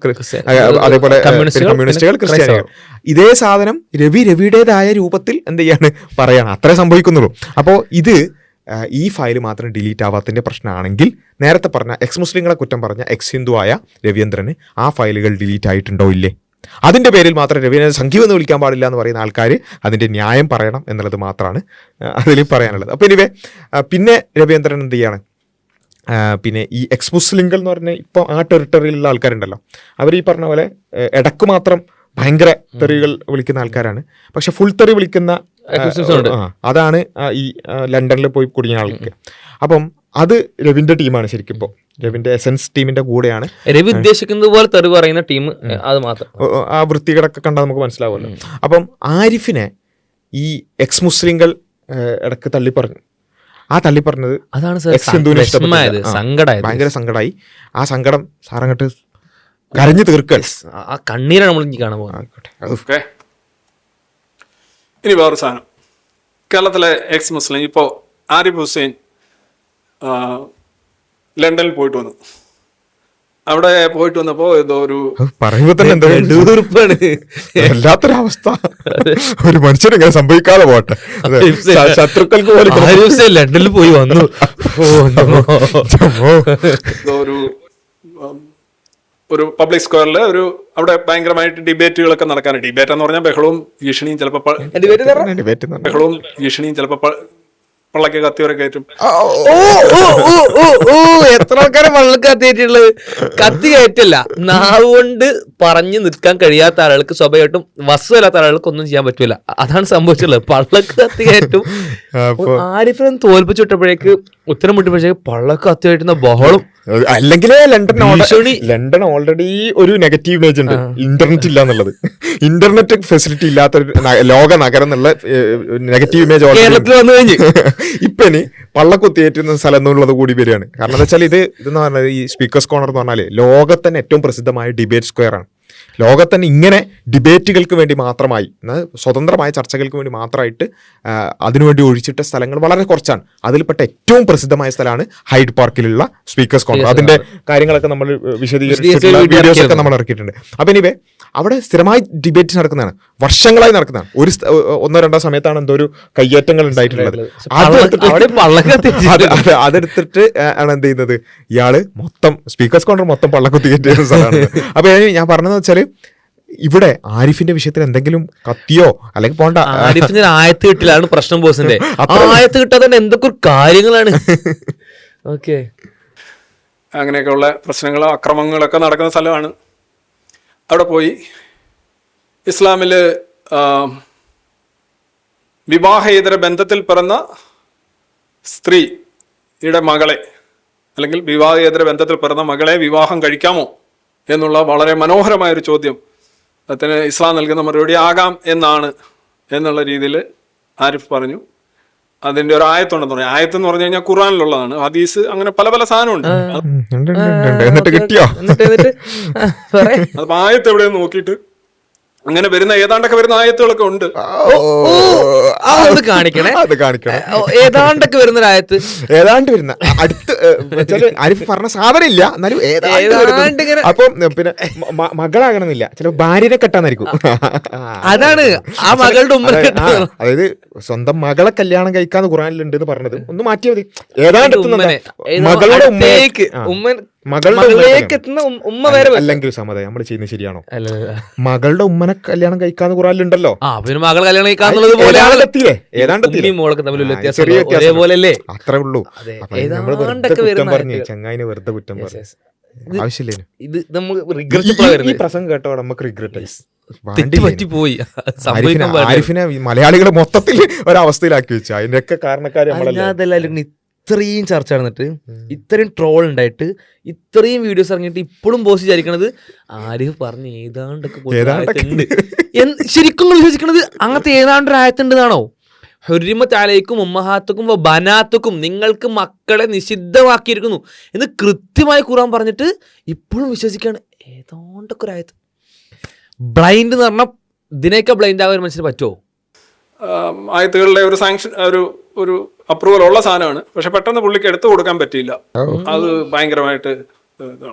അതേപോലെ കമ്മ്യൂണിസ്റ്റുകൾ, ക്രിസ്ത്യാനികൾ. ഇതേ സാധനം രവിയുടേതായ രൂപത്തിൽ എന്ത് ചെയ്യാണ് പറയാണ്, അത്രേ സംഭവിക്കുന്നുള്ളൂ. അപ്പോൾ ഇത് ഈ ഫയൽ മാത്രം ഡിലീറ്റ് ആവാത്തതിൻ്റെ പ്രശ്നമാണെങ്കിൽ നേരത്തെ പറഞ്ഞ എക്സ് മുസ്ലിങ്ങളെ കുറ്റം പറഞ്ഞ എക്സ് ഹിന്ദു ആയ രവീന്ദ്രന് ആ ഫയലുകൾ ഡിലീറ്റ് ആയിട്ടുണ്ടോ ഇല്ലേ? അതിൻ്റെ പേരിൽ മാത്രം രവീന്ദ്രനെ സംഖ്യ എന്ന് വിളിക്കാൻ പാടില്ല എന്ന് പറയുന്ന ആൾക്കാർ അതിൻ്റെ ന്യായം പറയണം എന്നുള്ളത് മാത്രമാണ് അതിൽ പറയാനുള്ളത്. അപ്പോൾ എനിവേ പിന്നെ രവീന്ദ്രൻ എന്ത് ചെയ്യാണ്, പിന്നെ ഈ എക്സ് മുസ്ലിങ്ങൾ എന്ന് പറഞ്ഞാൽ ഇപ്പോൾ ആ ടെറിട്ടറിയിലുള്ള ആൾക്കാരുണ്ടല്ലോ, അവർ ഈ പറഞ്ഞ പോലെ ഇടക്ക് മാത്രം ഭയങ്കര തെറികൾ വിളിക്കുന്ന ആൾക്കാരാണ്. പക്ഷെ ഫുൾ തെറി വിളിക്കുന്ന അതാണ് ഈ ലണ്ടനിൽ പോയി കുടുങ്ങിയ ആൾക്ക്. അപ്പം അത് രവിന്റെ ടീമാണ് ശരിക്കും. ഇപ്പോൾ രവിന്റെ എസൻസ് ടീമിന്റെ കൂടെയാണ് രവി ഉദ്ദേശിക്കുന്നത് പോലെ തെറി പറയുന്ന ടീം. അത് മാത്രം ആ വൃത്തികേടൊക്കെ കണ്ടാൽ നമുക്ക് മനസ്സിലാവുമല്ലോ. അപ്പം ആരിഫിനെ ഈ എക്സ് മുസ്ലിങ്ങൾ ഇടക്ക് തള്ളിപ്പറഞ്ഞു. ആ തള്ളിപ്പറഞ്ഞത് അതാണ് ഭയങ്കര സങ്കടമായി. ആ സങ്കടം സാറങ്ങോട്ട് കരഞ്ഞു തീർക്കൽ, ആ കണ്ണീരാണ് നമ്മൾ കാണാൻ പോകുന്നത്. ഇനി വേറൊരു സാധനം, കേരളത്തിലെ എക്സ് മുസ്ലിം ഇപ്പോൾ ആരിഫ് ഹുസൈൻ ലണ്ടനിൽ പോയിട്ട് വന്നു. അവിടെ പോയിട്ട് വന്നപ്പോ എന്തോ ഒരു പറയുമ്പോ തന്നെ വല്ലാത്തൊരവസ്ഥ, ഒരു മനുഷ്യനിങ്ങനെ സംഭവിക്കാതെ പോട്ടെ, ശത്രുക്കൾക്ക് പോലും ലണ്ടനിൽ പോയി വന്നു. ഒരു പബ്ലിക് സ്ക്വയറിൽ അവിടെ ഭയങ്കരമായിട്ട് ഡിബേറ്റുകളൊക്കെ നടക്കാറ്. ഡിബേറ്റ് എന്ന് പറഞ്ഞാൽ ബഹളവും ഭീഷണിയും, ചിലപ്പോൾ ബഹളവും ഭീഷണിയും, ചിലപ്പോൾ പള്ളക്ക് കത്തിവരെ കയറ്റും. എത്ര ആൾക്കാരെ പള്ളക്ക് കത്തിയിട്ടുള്ളത്? കത്തി കയറ്റല്ല, നാവ് കൊണ്ട് പറഞ്ഞു നിൽക്കാൻ കഴിയാത്ത ആളുകൾക്ക് സ്വാഭാവികമായിട്ടും വസ്തുവല്ലാത്ത ആളുകൾക്ക് ഒന്നും ചെയ്യാൻ പറ്റൂല. അതാണ് സംഭവിച്ചുള്ളത്. പള്ളക്ക് കത്തി കയറ്റും. ആരിഫിനെ തോൽപ്പിച്ചു വിട്ടപ്പോഴേക്ക് ഉത്തരം മുട്ടി പക്ഷേ പള്ളക്ക് അത്യായിട്ടുന്ന ബഹളം. അല്ലെങ്കിലേ ലണ്ടൻ ഓൾറെഡി ഒരു നെഗറ്റീവ് ഇമേജ് ഉണ്ട്, ഇന്റർനെറ്റ് ഇല്ല എന്നുള്ളത്. ഇന്റർനെറ്റ് ഫെസിലിറ്റി ഇല്ലാത്തൊരു ലോക നഗരം എന്നുള്ള നെഗറ്റീവ് ഇമേജ് കേരളത്തിൽ വന്നു കഴിഞ്ഞ് ഇപ്പൊ ഇനി പള്ളക്കുത്തിയേറ്റുന്ന സ്ഥലം എന്നുള്ളത് കൂടി വരികയാണ്. കാരണം എന്താ വെച്ചാൽ ഇതെന്ന് പറഞ്ഞാൽ ഈ സ്പീക്കേഴ്സ് കോർണർ എന്ന് പറഞ്ഞാല് ലോകത്തന്നെ ഏറ്റവും പ്രസിദ്ധമായ ഡിബേറ്റ് സ്ക്വയർ ആണ്. ലോകത്തന്നെ ഇങ്ങനെ ഡിബേറ്റുകൾക്ക് വേണ്ടി മാത്രമായി, സ്വതന്ത്രമായ ചർച്ചകൾക്ക് വേണ്ടി മാത്രമായിട്ട് അതിനുവേണ്ടി ഒഴിച്ചിട്ട സ്ഥലങ്ങൾ വളരെ കുറച്ചാണ്. അതിൽപ്പെട്ട ഏറ്റവും പ്രസിദ്ധമായ സ്ഥലമാണ് ഹൈഡ് പാർക്കിലുള്ള സ്പീക്കേഴ്സ് കോർണർ. അതിന്റെ കാര്യങ്ങളൊക്കെ നമ്മൾ വിശദീകരിച്ചിട്ടുള്ള വീഡിയോസ് ഒക്കെ നമ്മൾ ഇറക്കിയിട്ടുണ്ട്. അപ്പൊ എനിവേ അവിടെ സ്ഥിരമായി ഡിബേറ്റ് നടക്കുന്നതാണ്, വർഷങ്ങളായി നടക്കുന്നതാണ്. ഒന്നോ രണ്ടോ സമയത്താണ് എന്തോ ഒരു കയ്യേറ്റങ്ങൾ ഉണ്ടായിട്ടുള്ളത്. അതെടുത്തിട്ട് ആണ് എന്ത് ചെയ്യുന്നത്, ഇയാള് മൊത്തം സ്പീക്കേഴ്സ് കോർണർ മൊത്തം പള്ളക്കുത്തി കയറ്റിയ സ്ഥലമാണ്. അപ്പൊ ഞാൻ പറഞ്ഞതെന്ന് വെച്ചാല് ഇവിടെ ആരിഫിന്റെ വിഷയത്തിൽ എന്തെങ്കിലും കത്തിയോ അല്ലെങ്കിൽ പോണ്ട, ആരിഫിന്റെ ആയത്ത് കിട്ടിലാണ് പ്രശ്നം. ബോസിന്റെ ആയത്ത് കിട്ടാതെ എന്തൊക്കെ കാര്യങ്ങളാണ്. ഓക്കെ, അങ്ങനെയൊക്കെയുള്ള പ്രശ്നങ്ങളോ അക്രമങ്ങളൊക്കെ നടക്കുന്ന സ്ഥലമാണ്. അവിടെ പോയി ഇസ്ലാമില് വിവാഹേതര ബന്ധത്തിൽ പിറന്ന സ്ത്രീയുടെ മകളെ അല്ലെങ്കിൽ വിവാഹേതര ബന്ധത്തിൽ പിറന്ന മകളെ വിവാഹം കഴിക്കാമോ എന്നുള്ള വളരെ മനോഹരമായൊരു ചോദ്യം അതിന് ഇസ്ലാം നൽകുന്ന മറുപടി ആകാം എന്നുള്ള രീതിയിൽ ആരിഫ് പറഞ്ഞു. അതിന്റെ ഒരു ആയത്തുണ്ടെന്ന് പറഞ്ഞു. ആയത്ത് എന്ന് പറഞ്ഞു കഴിഞ്ഞാൽ ഖുർആനിലുള്ളതാണ്. ഹദീസ് അങ്ങനെ പല പല സാധനമുണ്ട്. എന്നിട്ട് കിട്ടിയോ? അപ്പൊ ആയത്ത് എവിടെയെന്ന് നോക്കിയിട്ട് അങ്ങനെ ഏതാണ്ടൊക്കെ വരുന്ന ആയത്തുകളൊക്കെ ഉണ്ട്. അത് കാണിക്കണേ, ഏതാണ്ടൊക്കെ വരുന്ന ആയത്ത്, ഏതാണ്ട് വരുന്ന അടുത്ത് ആരിഫ് പറഞ്ഞ സാധനം ഇല്ല, എന്നാലും അപ്പൊ പിന്നെ മകളാകണമെന്നില്ല, ചിലപ്പോ ഭാര്യനെ കെട്ടാന്നായിരിക്കും. അതാണ് ആ മകളുടെ ഉമ്മ. അതായത് സ്വന്തം മകളെ കല്യാണം കഴിക്കാന്ന് ഖുർആനിലുണ്ട് എന്ന് പറഞ്ഞത് ഒന്ന് മാറ്റിയാൽ മതി. ഏതാണ്ട് മകളുടെ ഉമ്മ വരെ അല്ലെങ്കിൽ സമ്മതം നമ്മൾ ചെയ്യുന്നത് ശരിയാണോ? മകളുടെ ഉമ്മനെ കല്യാണം കഴിക്കാന്ന് ഖുർആനിലുണ്ടല്ലോ. മകൾ കല്യാണം കഴിക്കാന്നുള്ളത് അത്രേ ഉള്ളൂ. നമ്മള് വെറുതെ കുറ്റം പറഞ്ഞു, ചങ്ങായിനെ വെറുതെ കുറ്റം പറഞ്ഞു, ആവശ്യമില്ല. ഈ പ്രസംഗം കേട്ടോ നമുക്ക് റിഗ്രറ്റ് പോയി. ആരിഫിനെ മലയാളികളെ മൊത്തത്തിൽ ഒരവസ്ഥയിലാക്കി വെച്ചു. അതിന്റെയൊക്കെ കാരണക്കാര് നമ്മളല്ല. ഇത്രയും ചർച്ച നടന്നിട്ട്, ഇത്രയും ട്രോൾ ഉണ്ടായിട്ട്, ഇത്രയും വീഡിയോസ് ഇറങ്ങിയിട്ട് ഇപ്പോഴും ബോസ് വിചാരിക്കണത് ആരിഫ് പറഞ്ഞ് ഏതാണ്ടൊക്കെ ശരിക്കും വിശ്വസിക്കണത് അങ്ങനത്തെ ഏതാണ്ടൊരു ആയത്തുണ്ടെന്നാണോ? ഹുരിമത്ത് അലൈക്കും ഉമ്മഹാത്തുക്കും ബനാത്തുക്കും, നിങ്ങൾക്ക് മക്കളെ നിഷിദ്ധമാക്കിയിരിക്കുന്നു എന്ന് കൃത്യമായി ഖുർആൻ പറഞ്ഞിട്ട് ഇപ്പോഴും വിശ്വസിക്കാണ് ഏതാണ്ടൊക്കെ ഒരു ആയത്ത്. ബ്ലൈൻഡ് എന്ന് പറഞ്ഞാൽ ഇതിനേക്കാൾ ബ്ലൈൻഡ് ആകാൻ ഒരു മനുഷ്യന് പറ്റുമോ? ആയത്തുകളുടെ ഒരു സാങ്ഷൻ ഒരു അപ്രൂവൽ ഉള്ള സാധനമാണ്. പക്ഷെ പെട്ടെന്ന് പുള്ളിക്ക് എടുത്തു കൊടുക്കാൻ പറ്റിയില്ല. അത് ഭയങ്കരമായിട്ട്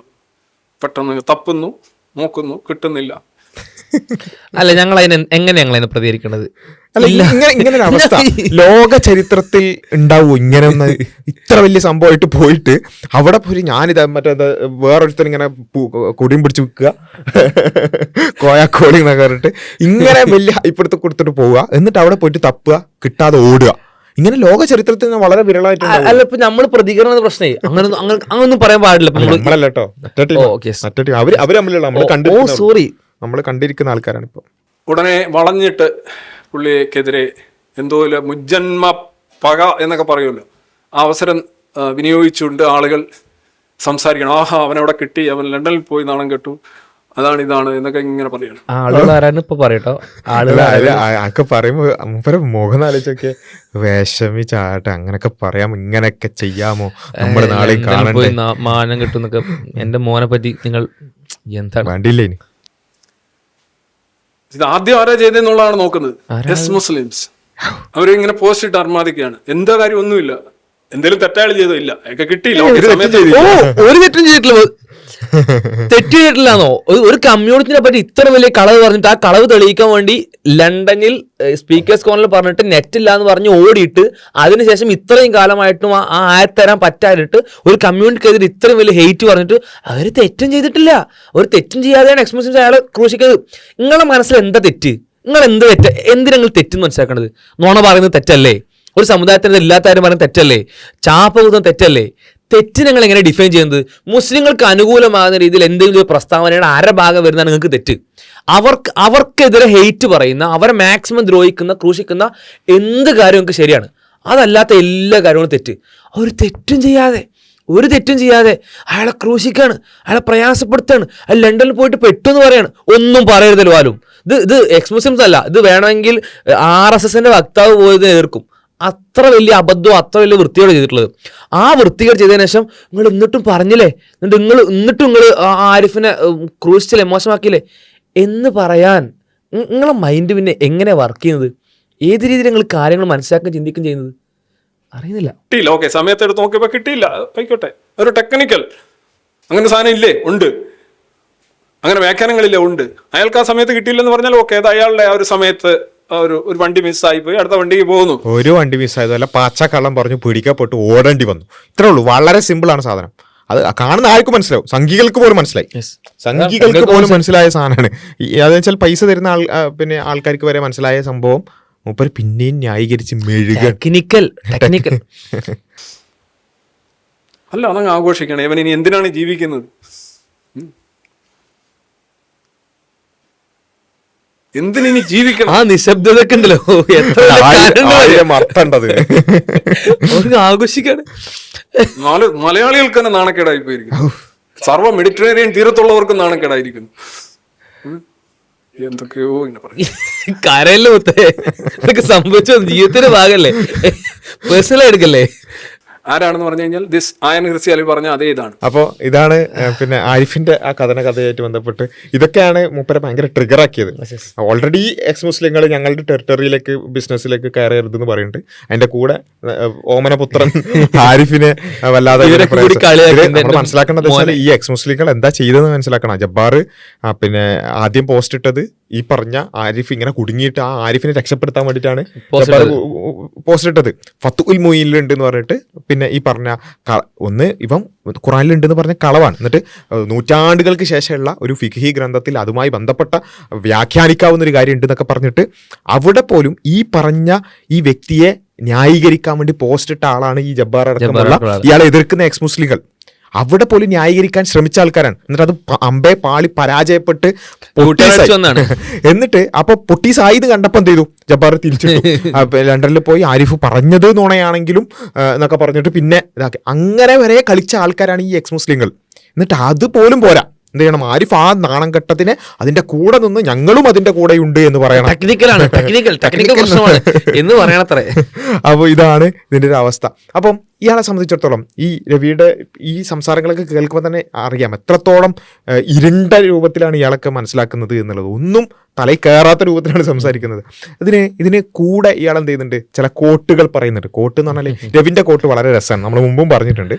പെട്ടെന്ന് തപ്പുന്നു, നോക്കുന്നു, കിട്ടുന്നില്ല. അല്ല, ഞങ്ങളതിനെ പ്രതികരിക്കണത് ഇങ്ങനെ ഒരു അവസ്ഥ ലോക ചരിത്രത്തിൽ ഉണ്ടാവൂ? ഇങ്ങനെ ഒന്ന് ഇത്ര വലിയ സംഭവമായിട്ട് പോയിട്ട് അവിടെ പോയി ഞാനിത് വേറൊരുത്തർ ഇങ്ങനെ കൊടിയും പിടിച്ച് വെക്കുക, കോയാക്കോടി എന്നൊക്കെ പറഞ്ഞിട്ട് ഇങ്ങനെ വലിയ ഇപ്പുറത്ത് കൊടുത്തിട്ട് പോവുക, എന്നിട്ട് അവിടെ പോയിട്ട് തപ്പുക, കിട്ടാതെ ഓടുക. ഇങ്ങനെ ലോക ചരിത്രത്തിൽ വളരെ വിരളമായിട്ട്. അല്ല, ഇപ്പൊ നമ്മൾ പ്രതികരണ പ്രശ്നേ അങ്ങനൊന്നും പറയാൻ പാടില്ല. നമ്മളല്ലോ അവര് തമ്മിലുള്ള നമ്മൾ കണ്ടിരിക്കുന്ന ആൾക്കാരാണ്. ഇപ്പൊ ഉടനെ വളഞ്ഞിട്ട് പുള്ളിക്കെതിരെ എന്തോ മുജ്ജന്മ പക എന്നൊക്കെ പറയുമല്ലോ, ആ അവസരം വിനിയോഗിച്ചുകൊണ്ട് ആളുകൾ സംസാരിക്കണം. ആഹാ, അവനവിടെ കിട്ടി, അവൻ ലണ്ടനിൽ പോയി നാണം കെട്ടു, അതാണ് ഇതാണ് എന്നൊക്കെ ഇങ്ങനെ പറയണം. ആക്കെ പറയുമ്പോ മുഖം ആലോചിച്ചൊക്കെ വിഷമിച്ചാട്ടെ, അങ്ങനൊക്കെ പറയാം, ഇങ്ങനൊക്കെ ചെയ്യാമോ, നമ്മുടെ നാളെ കാണണ്ടേ, മാനം കിട്ടുന്നൊക്കെ. എന്റെ മോനെ പറ്റി നിങ്ങൾ എന്താണ് വേണ്ടിയില്ലേ? ഇനി ഇത് ആദ്യം ആരാ ചെയ്തെന്നുള്ളതാണ് നോക്കുന്നത്. മുസ്ലിംസ് അവരിങ്ങനെ പോസ്റ്റ് ഇട്ട് അർമാദിക്കുകയാണ്. എന്താ കാര്യം ഒന്നുമില്ല, എന്തെങ്കിലും തെറ്റാളി ചെയ്തോ? ഇല്ല, ഒക്കെ കിട്ടിയില്ല. ഒരു തെറ്റും ചെയ്തിട്ടില്ല. തെറ്റ് ചെയ്തിട്ടില്ലാന്നോ? ഒരു കമ്മ്യൂണിറ്റിനെ പറ്റി ഇത്ര വലിയ കളവ് പറഞ്ഞിട്ട് ആ കളവ് തെളിയിക്കാൻ വേണ്ടി ലണ്ടനിൽ സ്പീക്കേഴ്സ് കോർണറിൽ പറഞ്ഞിട്ട് നെറ്റ് ഇല്ല എന്ന് പറഞ്ഞ് ഓടിയിട്ട് അതിനുശേഷം ഇത്രയും കാലമായിട്ടും ആ ആയത്തരാൻ പറ്റാതിട്ട് ഒരു കമ്മ്യൂണിറ്റിക്കെതിരെ ഇത്രയും വലിയ ഹെയ്റ്റ് പറഞ്ഞിട്ട് അവർ തെറ്റും ചെയ്തിട്ടില്ല. ഒരു തെറ്റും ചെയ്യാതെയാണ് എക്സ്പ്രഷൻസ് അയാളെ ക്രൂശിക്കുന്നത്. നിങ്ങളുടെ മനസ്സിൽ എന്താ തെറ്റ്? നിങ്ങൾ എന്ത് തെറ്റ്? എന്തിനാ നിങ്ങൾ തെറ്റെന്ന് മനസ്സിലാക്കേണ്ടത്? നോണ പറയുന്നത് തെറ്റല്ലേ? ഒരു സമുദായത്തിന് ഇല്ലാത്ത കാര്യം പറയുന്നത് തെറ്റല്ലേ? ചാപ്പ കുത്തുന്നത് തെറ്റല്ലേ? തെറ്റ് നിങ്ങൾ എങ്ങനെ ഡിഫൈൻ ചെയ്യുന്നത്? മുസ്ലിങ്ങൾക്ക് അനുകൂലമാകുന്ന രീതിയിൽ എന്തെങ്കിലും ഒരു പ്രസ്താവനയുടെ അരഭാഗം വരുന്നതാണ് നിങ്ങൾക്ക് തെറ്റ്. അവർക്കെതിരെ ഹെയ്റ്റ് പറയുന്ന, അവരെ മാക്സിമം ദ്രോഹിക്കുന്ന, ക്രൂശിക്കുന്ന എന്ത് കാര്യം നിങ്ങൾക്ക് ശരിയാണ്. അതല്ലാത്ത എല്ലാ കാര്യങ്ങളും തെറ്റ്. ഒരു തെറ്റും ചെയ്യാതെ അയാളെ ക്രൂശിക്കാണ്, അയാളെ പ്രയാസപ്പെടുത്താണ്, അയാൾ ലണ്ടനിൽ പോയിട്ട് പെട്ടു എന്ന് പറയാണ്. ഒന്നും പറയരുതല്ലോ ആരും. ഇത് എക്സ് മുസ്ലിംസ് അല്ല, ഇത് വേണമെങ്കിൽ RSSന്റെ വക്താവ് പോയത് എതിർക്കും. അത്ര വലിയ അബദ്ധവും അത്ര വലിയ വൃത്തിയോടെ ചെയ്തിട്ടുള്ളത്. ആ വൃത്തികേട് ചെയ്തതിനു ശേഷം നിങ്ങൾ എന്നിട്ടും പറഞ്ഞില്ലേ, എന്നിട്ടും നിങ്ങൾ ആരിഫിനെ ക്രൂശിച്ചില്ലേ, മോശമാക്കിയില്ലേ എന്ന് പറയാൻ നിങ്ങളെ മൈൻഡ് പിന്നെ എങ്ങനെ വർക്ക് ചെയ്യുന്നത്? ഏത് രീതിയിൽ നിങ്ങൾ കാര്യങ്ങൾ മനസ്സിലാക്കുകയും ചിന്തിക്കുകയും ചെയ്യുന്നത് അറിയുന്നില്ല. കിട്ടിയില്ല, ഓക്കെ, സമയത്ത് എടുത്ത് നോക്കിയപ്പോൾ കിട്ടിയില്ല, ആയിക്കോട്ടെ. ഒരു ടെക്നിക്കൽ അങ്ങനെ സാധനം ഇല്ലേ, ഉണ്ട്. അങ്ങനെ വ്യാഖ്യാനങ്ങളില്ലേ, ഉണ്ട്. അയാൾക്ക് ആ സമയത്ത് കിട്ടിയില്ലെന്ന് പറഞ്ഞാൽ ഓക്കെ, അത് അയാളുടെ ആ ഒരു സമയത്ത് ഒരു വണ്ടി മിസ്സായി പോയി, അടുത്ത വണ്ടിക്ക് പോകുന്നു. ഒരു വണ്ടി മിസ്സായതല്ല, പാച്ചക്കള്ളം പറഞ്ഞു പിടിക്കപ്പെട്ട് ഓടേണ്ടി വന്നു. ഇത്രേ ഉള്ളൂ. വളരെ സിമ്പിൾ ആണ് സാധനം. അത് കാണുന്ന ആർക്കും മനസ്സിലാവും, സംഘികൾക്ക് പോലും മനസ്സിലായി, സംഘികൾക്ക് പോലും മനസ്സിലായ സാധനമാണ്. അതെന്ന് വെച്ചാൽ പൈസ തരുന്ന പിന്നെ ആൾക്കാർക്ക് വരെ മനസ്സിലായ സംഭവം മൂപ്പര് പിന്നെയും ന്യായീകരിച്ച് ടെക്നിക്കൽ അല്ല, അതങ്ങ് ആഘോഷിക്കണം. ഇവൻ ഇനി എന്തിനാണ് ജീവിക്കുന്നത്? എന്തിനി ജീവിക്കണം? ആ നിശബ്ദതയൊക്കെ ഉണ്ടല്ലോ, ആഘോഷിക്കാണ്. മലയാളികൾക്ക് തന്നെ നാണക്കേടായി പോയിരിക്കുന്നു. സർവ്വ മെഡിറ്ററേനിയൻ തീരത്തുള്ളവർക്കും നാണക്കേടായിരിക്കുന്നു. എന്തൊക്കെയോ ഇങ്ങനെ പറയും. കരയല്ലേ മുത്തേ, ഇതൊക്കെ സംഭവിച്ചോ, ജീവിതത്തിന്റെ ഭാഗല്ലേ, പേഴ്സണൽ എടുക്കല്ലേ. ആരാണെന്ന് പറഞ്ഞു കഴിഞ്ഞാൽ ദിസ് ആയൻ ഹിർസി അലി പറഞ്ഞ അതേ ഇതാണ്. അപ്പോൾ ഇതാണ് പിന്നെ ആരിഫിന്റെ ആ കഥയായിട്ട് ബന്ധപ്പെട്ട് ഇതൊക്കെയാണ് മൂപ്പരെ ഭയങ്കര ട്രിഗർ ആക്കിയത്. ഓൾറെഡി എക്സ് മുസ്ലിങ്ങൾ ഞങ്ങളുടെ ടെറിട്ടറിയിലേക്ക് ബിസിനസ്സിലേക്ക് കയറരുതെന്ന് പറയുന്നുണ്ട്. അതിന്റെ കൂടെ ഓമനപുത്രൻ ആരിഫിനെ വല്ലാതെ മനസ്സിലാക്കേണ്ടത് വെച്ചാൽ ഈ എക്സ് മുസ്ലിങ്ങൾ എന്താ ചെയ്തതെന്ന് മനസ്സിലാക്കണം. ജബ്ബാർ പിന്നെ ആദ്യം പോസ്റ്റ് ഇട്ടത് ഈ പറഞ്ഞ ആരിഫ് ഇങ്ങനെ കുടുങ്ങിയിട്ട് ആ ആരിഫിനെ രക്ഷപ്പെടുത്താൻ വേണ്ടിയിട്ടാണ് പോസ്റ്റ് ഇട്ടത്. ഫത്തുൽ മുയിലുണ്ട് എന്ന് പറഞ്ഞിട്ട് പിന്നെ ഈ പറഞ്ഞ ഒന്ന് ഇവൻ ഖുറാനിലുണ്ടെന്ന് പറഞ്ഞ കളവാണ്. എന്നിട്ട് നൂറ്റാണ്ടുകൾക്ക് ശേഷമുള്ള ഒരു ഫിഖ്ഹി ഗ്രന്ഥത്തിൽ അതുമായി ബന്ധപ്പെട്ട വ്യാഖ്യാനിക്കാവുന്ന ഒരു കാര്യം ഉണ്ടെന്നൊക്കെ പറഞ്ഞിട്ട് അവിടെ പോലും ഈ പറഞ്ഞ ഈ വ്യക്തിയെ ന്യായീകരിക്കാൻ വേണ്ടി പോസ്റ്റ് ഇട്ട ആളാണ് ഈ ജബ്ബാർ അടക്കമുള്ള ഇയാളെ എതിർക്കുന്ന എക്സ് മുസ്ലിങ്ങൾ. അവിടെ പോലും ന്യായീകരിക്കാൻ ശ്രമിച്ച ആൾക്കാരാണ്. എന്നിട്ട് അത് അമ്പേ പാളി പരാജയപ്പെട്ട് എന്നിട്ട് അപ്പൊ പൊട്ടീസായിന്ന് കണ്ടപ്പോൾ എന്ത് ചെയ്തു, ജബ്ബാർ തിരിച്ചിട്ടു. ലണ്ടനിൽ പോയി ആരിഫ് പറഞ്ഞത് നുണയാണെങ്കിലും എന്നൊക്കെ പറഞ്ഞിട്ട് പിന്നെ ഇതാക്കി. അങ്ങനെ വരെ കളിച്ച ആൾക്കാരാണ് ഈ എക്സ് മുസ്ലിങ്ങൾ. എന്നിട്ട് അതുപോലും പോരാ, എന്ത് ചെയ്യണം, ആരിഫ് ആ നാണം കെട്ടതിനെ അതിന്റെ കൂടെ നിന്ന് ഞങ്ങളും അതിന്റെ കൂടെ ഉണ്ട് എന്ന് പറയണം. ടെക്നിക്കൽ പ്രശ്നമാണ് എന്ന് പറയണത്രേ. അപ്പോൾ ഇതാണ് ഇതിന്റെ ഒരു അവസ്ഥ. അപ്പം ഇയാളെ സംബന്ധിച്ചിടത്തോളം ഈ രവിയുടെ ഈ സംസാരങ്ങളൊക്കെ കേൾക്കുമ്പോൾ തന്നെ അറിയാം എത്രത്തോളം ഇരുണ്ട രൂപത്തിലാണ് ഇയാളൊക്കെ മനസ്സിലാക്കുന്നത് എന്നുള്ളത്. ഒന്നും തലയിൽ കയറാത്ത രൂപത്തിലാണ് സംസാരിക്കുന്നത്. ഇതിന് കൂടെ ഇയാൾ എന്ത് ചെയ്യുന്നുണ്ട്, ചില കോട്ടുകൾ പറയുന്നുണ്ട്. കോട്ട് എന്ന് പറഞ്ഞാൽ രവിന്റെ കോട്ട് വളരെ രസമാണ്, നമ്മൾ മുമ്പും പറഞ്ഞിട്ടുണ്ട്.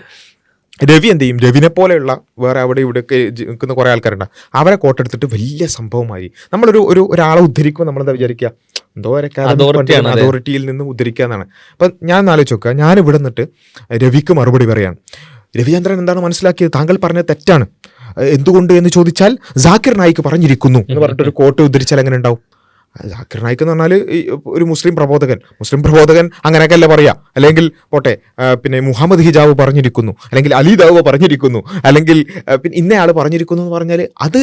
രവി എന്ത് ചെയ്യും, രവിനെ പോലെയുള്ള വേറെ അവിടെ ഇവിടെയൊക്കെ നിൽക്കുന്ന കുറേ ആൾക്കാരുണ്ട്, അവരെ കോട്ടെടുത്തിട്ട് വലിയ സംഭവമായി ഒരാളെ ഉദ്ധരിക്കുമ്പോൾ നമ്മളെന്താ വിചാരിക്കുക, എന്തോ അതോറിറ്റിയിൽ നിന്ന് ഉദ്ധരിക്കുക എന്നാണ്. അപ്പം ഞാൻ ആലോചിച്ച് നോക്കുക, ഞാൻ ഇവിടെ നിന്നിട്ട് രവിക്ക് മറുപടി പറയാണ്. രവിചന്ദ്രൻ എന്താണ് മനസ്സിലാക്കിയത്, താങ്കൾ പറഞ്ഞത് തെറ്റാണ്, എന്തുകൊണ്ട് എന്ന് ചോദിച്ചാൽ ജാക്കിർ നായിക്ക് പറഞ്ഞിരിക്കുന്നു എന്ന് പറഞ്ഞിട്ടൊരു കോട്ട് ഉദ്ധരിച്ചാൽ എങ്ങനെ ഉണ്ടാവും? ജാക്കിർ നായിക്ക് എന്ന് പറഞ്ഞാൽ ഒരു മുസ്ലിം പ്രബോധകൻ അങ്ങനെയൊക്കെ അല്ല പറയാ. അല്ലെങ്കിൽ പോട്ടെ, പിന്നെ മുഹമ്മദ് ഹിജാബ് പറഞ്ഞിരിക്കുന്നു, അല്ലെങ്കിൽ അലി ദാവ പറഞ്ഞിരിക്കുന്നു, അല്ലെങ്കിൽ പിന്നെ ഇന്നയാൾ പറഞ്ഞിരിക്കുന്നു എന്ന് പറഞ്ഞാൽ അത്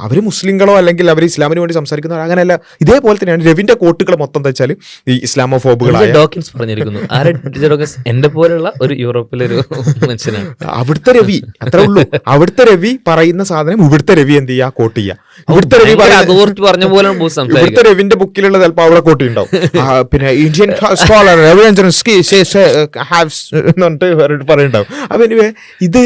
അവർ മുസ്ലിങ്ങളോ അല്ലെങ്കിൽ അവർ ഇസ്ലാമിന് വേണ്ടി സംസാരിക്കുന്നവർ അങ്ങനെയല്ല. ഇതേപോലെ തന്നെയാണ് രവിന്റെ കോട്ടുകൾ മൊത്തം എന്താ വെച്ചാൽ ഈ ഇസ്ലാമോഫോബുകളായ ഡോക്കിൻസ് പറഞ്ഞിരിക്കുന്നു. എന്റെ പോലുള്ള ഒരു യൂറോപ്പിലെ ഒരു മനുഷ്യനാണ് അവിടുത്തെ രവി. അത്രേ ഉള്ളൂ. അവിടുത്തെ രവി പറയുന്ന സാധനം ഇവിടുത്തെ രവി എന്ത് ചെയ്യുക, കോട്ട് ചെയ്യുക. ഇവിടുത്തെ രവി പറഞ്ഞ പോലെ ഇവിടുത്തെ രവിന്റെ ബുക്കിലുള്ള ചിലപ്പോൾ അവിടെ കോട്ട് ഉണ്ടാവും. പിന്നെ ഇന്ത്യൻ സ്കോളർ പറയുണ്ടാവും. അപ്പൊ എനിവേ ഇത്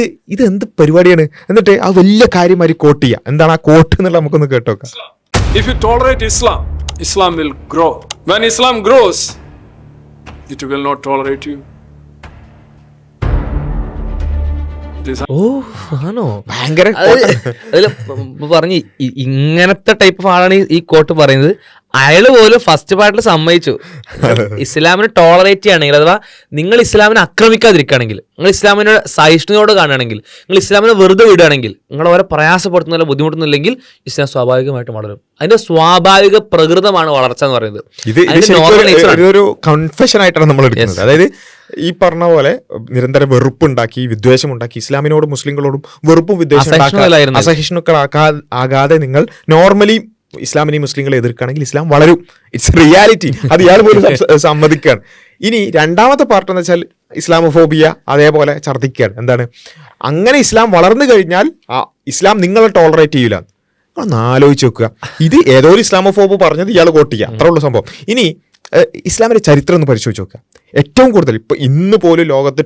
എന്ത് പരിപാടിയാണ്? എന്നിട്ട് ആ വലിയ കാര്യമാതിരി കോട്ട് ചെയ്യുക. എന്താണ് ആ കോട്ട് എന്നുള്ള നമുക്കൊന്ന് കേട്ടോക്കാം. If you tolerate Islam, Islam will grow. When Islam grows, it will not tolerate you. ആണോ? ഭയങ്കര അതിൽ പറഞ്ഞ് ഇങ്ങനത്തെ ടൈപ്പ് ഓഫ് ആളാണ് ഈ കോട്ട് പറയുന്നത്. അയാള് പോലും ഫസ്റ്റ് പാർട്ടിൽ സമ്മതിച്ചു, ഇസ്ലാമിനെ ടോളറേറ്റ് ചെയ്യുകയാണെങ്കിൽ, അഥവാ നിങ്ങൾ ഇസ്ലാമിനെ ആക്രമിക്കാതിരിക്കുകയാണെങ്കിൽ, നിങ്ങൾ ഇസ്ലാമിനെ സഹിഷ്ണുതയോട് കാണുകയാണെങ്കിൽ, നിങ്ങൾ ഇസ്ലാമിനെ വെറുതെ വിടുകയാണെങ്കിൽ, നിങ്ങൾ അവരെ പ്രയാസപ്പെടുത്തുന്നില്ല, ബുദ്ധിമുട്ടുന്നില്ലെങ്കിൽ ഇസ്ലാം സ്വാഭാവികമായിട്ടും വളരും. അതിന്റെ സ്വാഭാവിക പ്രകൃതമാണ് വളർച്ച എന്ന് പറയുന്നത്. ഇതൊരു കൺഫെഷൻ ആയിട്ടാണ് നമ്മൾ എടുക്കുന്നത്. അതായത് ഈ പറഞ്ഞ പോലെ നിരന്തരം വെറുപ്പുണ്ടാക്കി, വിദ്വേഷമുണ്ടാക്കി, ഇസ്ലാമിനോടും മുസ്ലിങ്ങളോടും വെറുപ്പും വിദ്വേഷം ആകാതെ നിങ്ങൾ നോർമലി ഇസ്ലാമിനെയും മുസ്ലിങ്ങളെ എതിർക്കുകയാണെങ്കിൽ ഇസ്ലാം വളരും. It's reality. അത് ഇയാൾ പോലും സമ്മതിക്കുകയാണ്. ഇനി രണ്ടാമത്തെ പാർട്ട് എന്ന് വെച്ചാൽ ഇസ്ലാമോഫോബിയ അതേപോലെ ഛർദ്ദിക്കുകയാണ്. എന്താണ്, അങ്ങനെ ഇസ്ലാം വളർന്നു കഴിഞ്ഞാൽ ഇസ്ലാം നിങ്ങളെ ടോളറേറ്റ് ചെയ്യില്ല. ഒന്ന് ആലോചിച്ച് നോക്കുക. ഇത് ഏതോ ഒരു ഇസ്ലാമോഫോബ് പറഞ്ഞത് ഇയാൾ കോട്ട് ചെയ്യുക, അത്രേ ഉള്ളൂ സംഭവം. ഇനി ഇസ്ലാമിൻ്റെ ചരിത്രം ഒന്ന് പരിശോധിച്ച് നോക്കുക. ഏറ്റവും കൂടുതൽ ഇപ്പോൾ ഇന്ന് പോലും ലോകത്ത്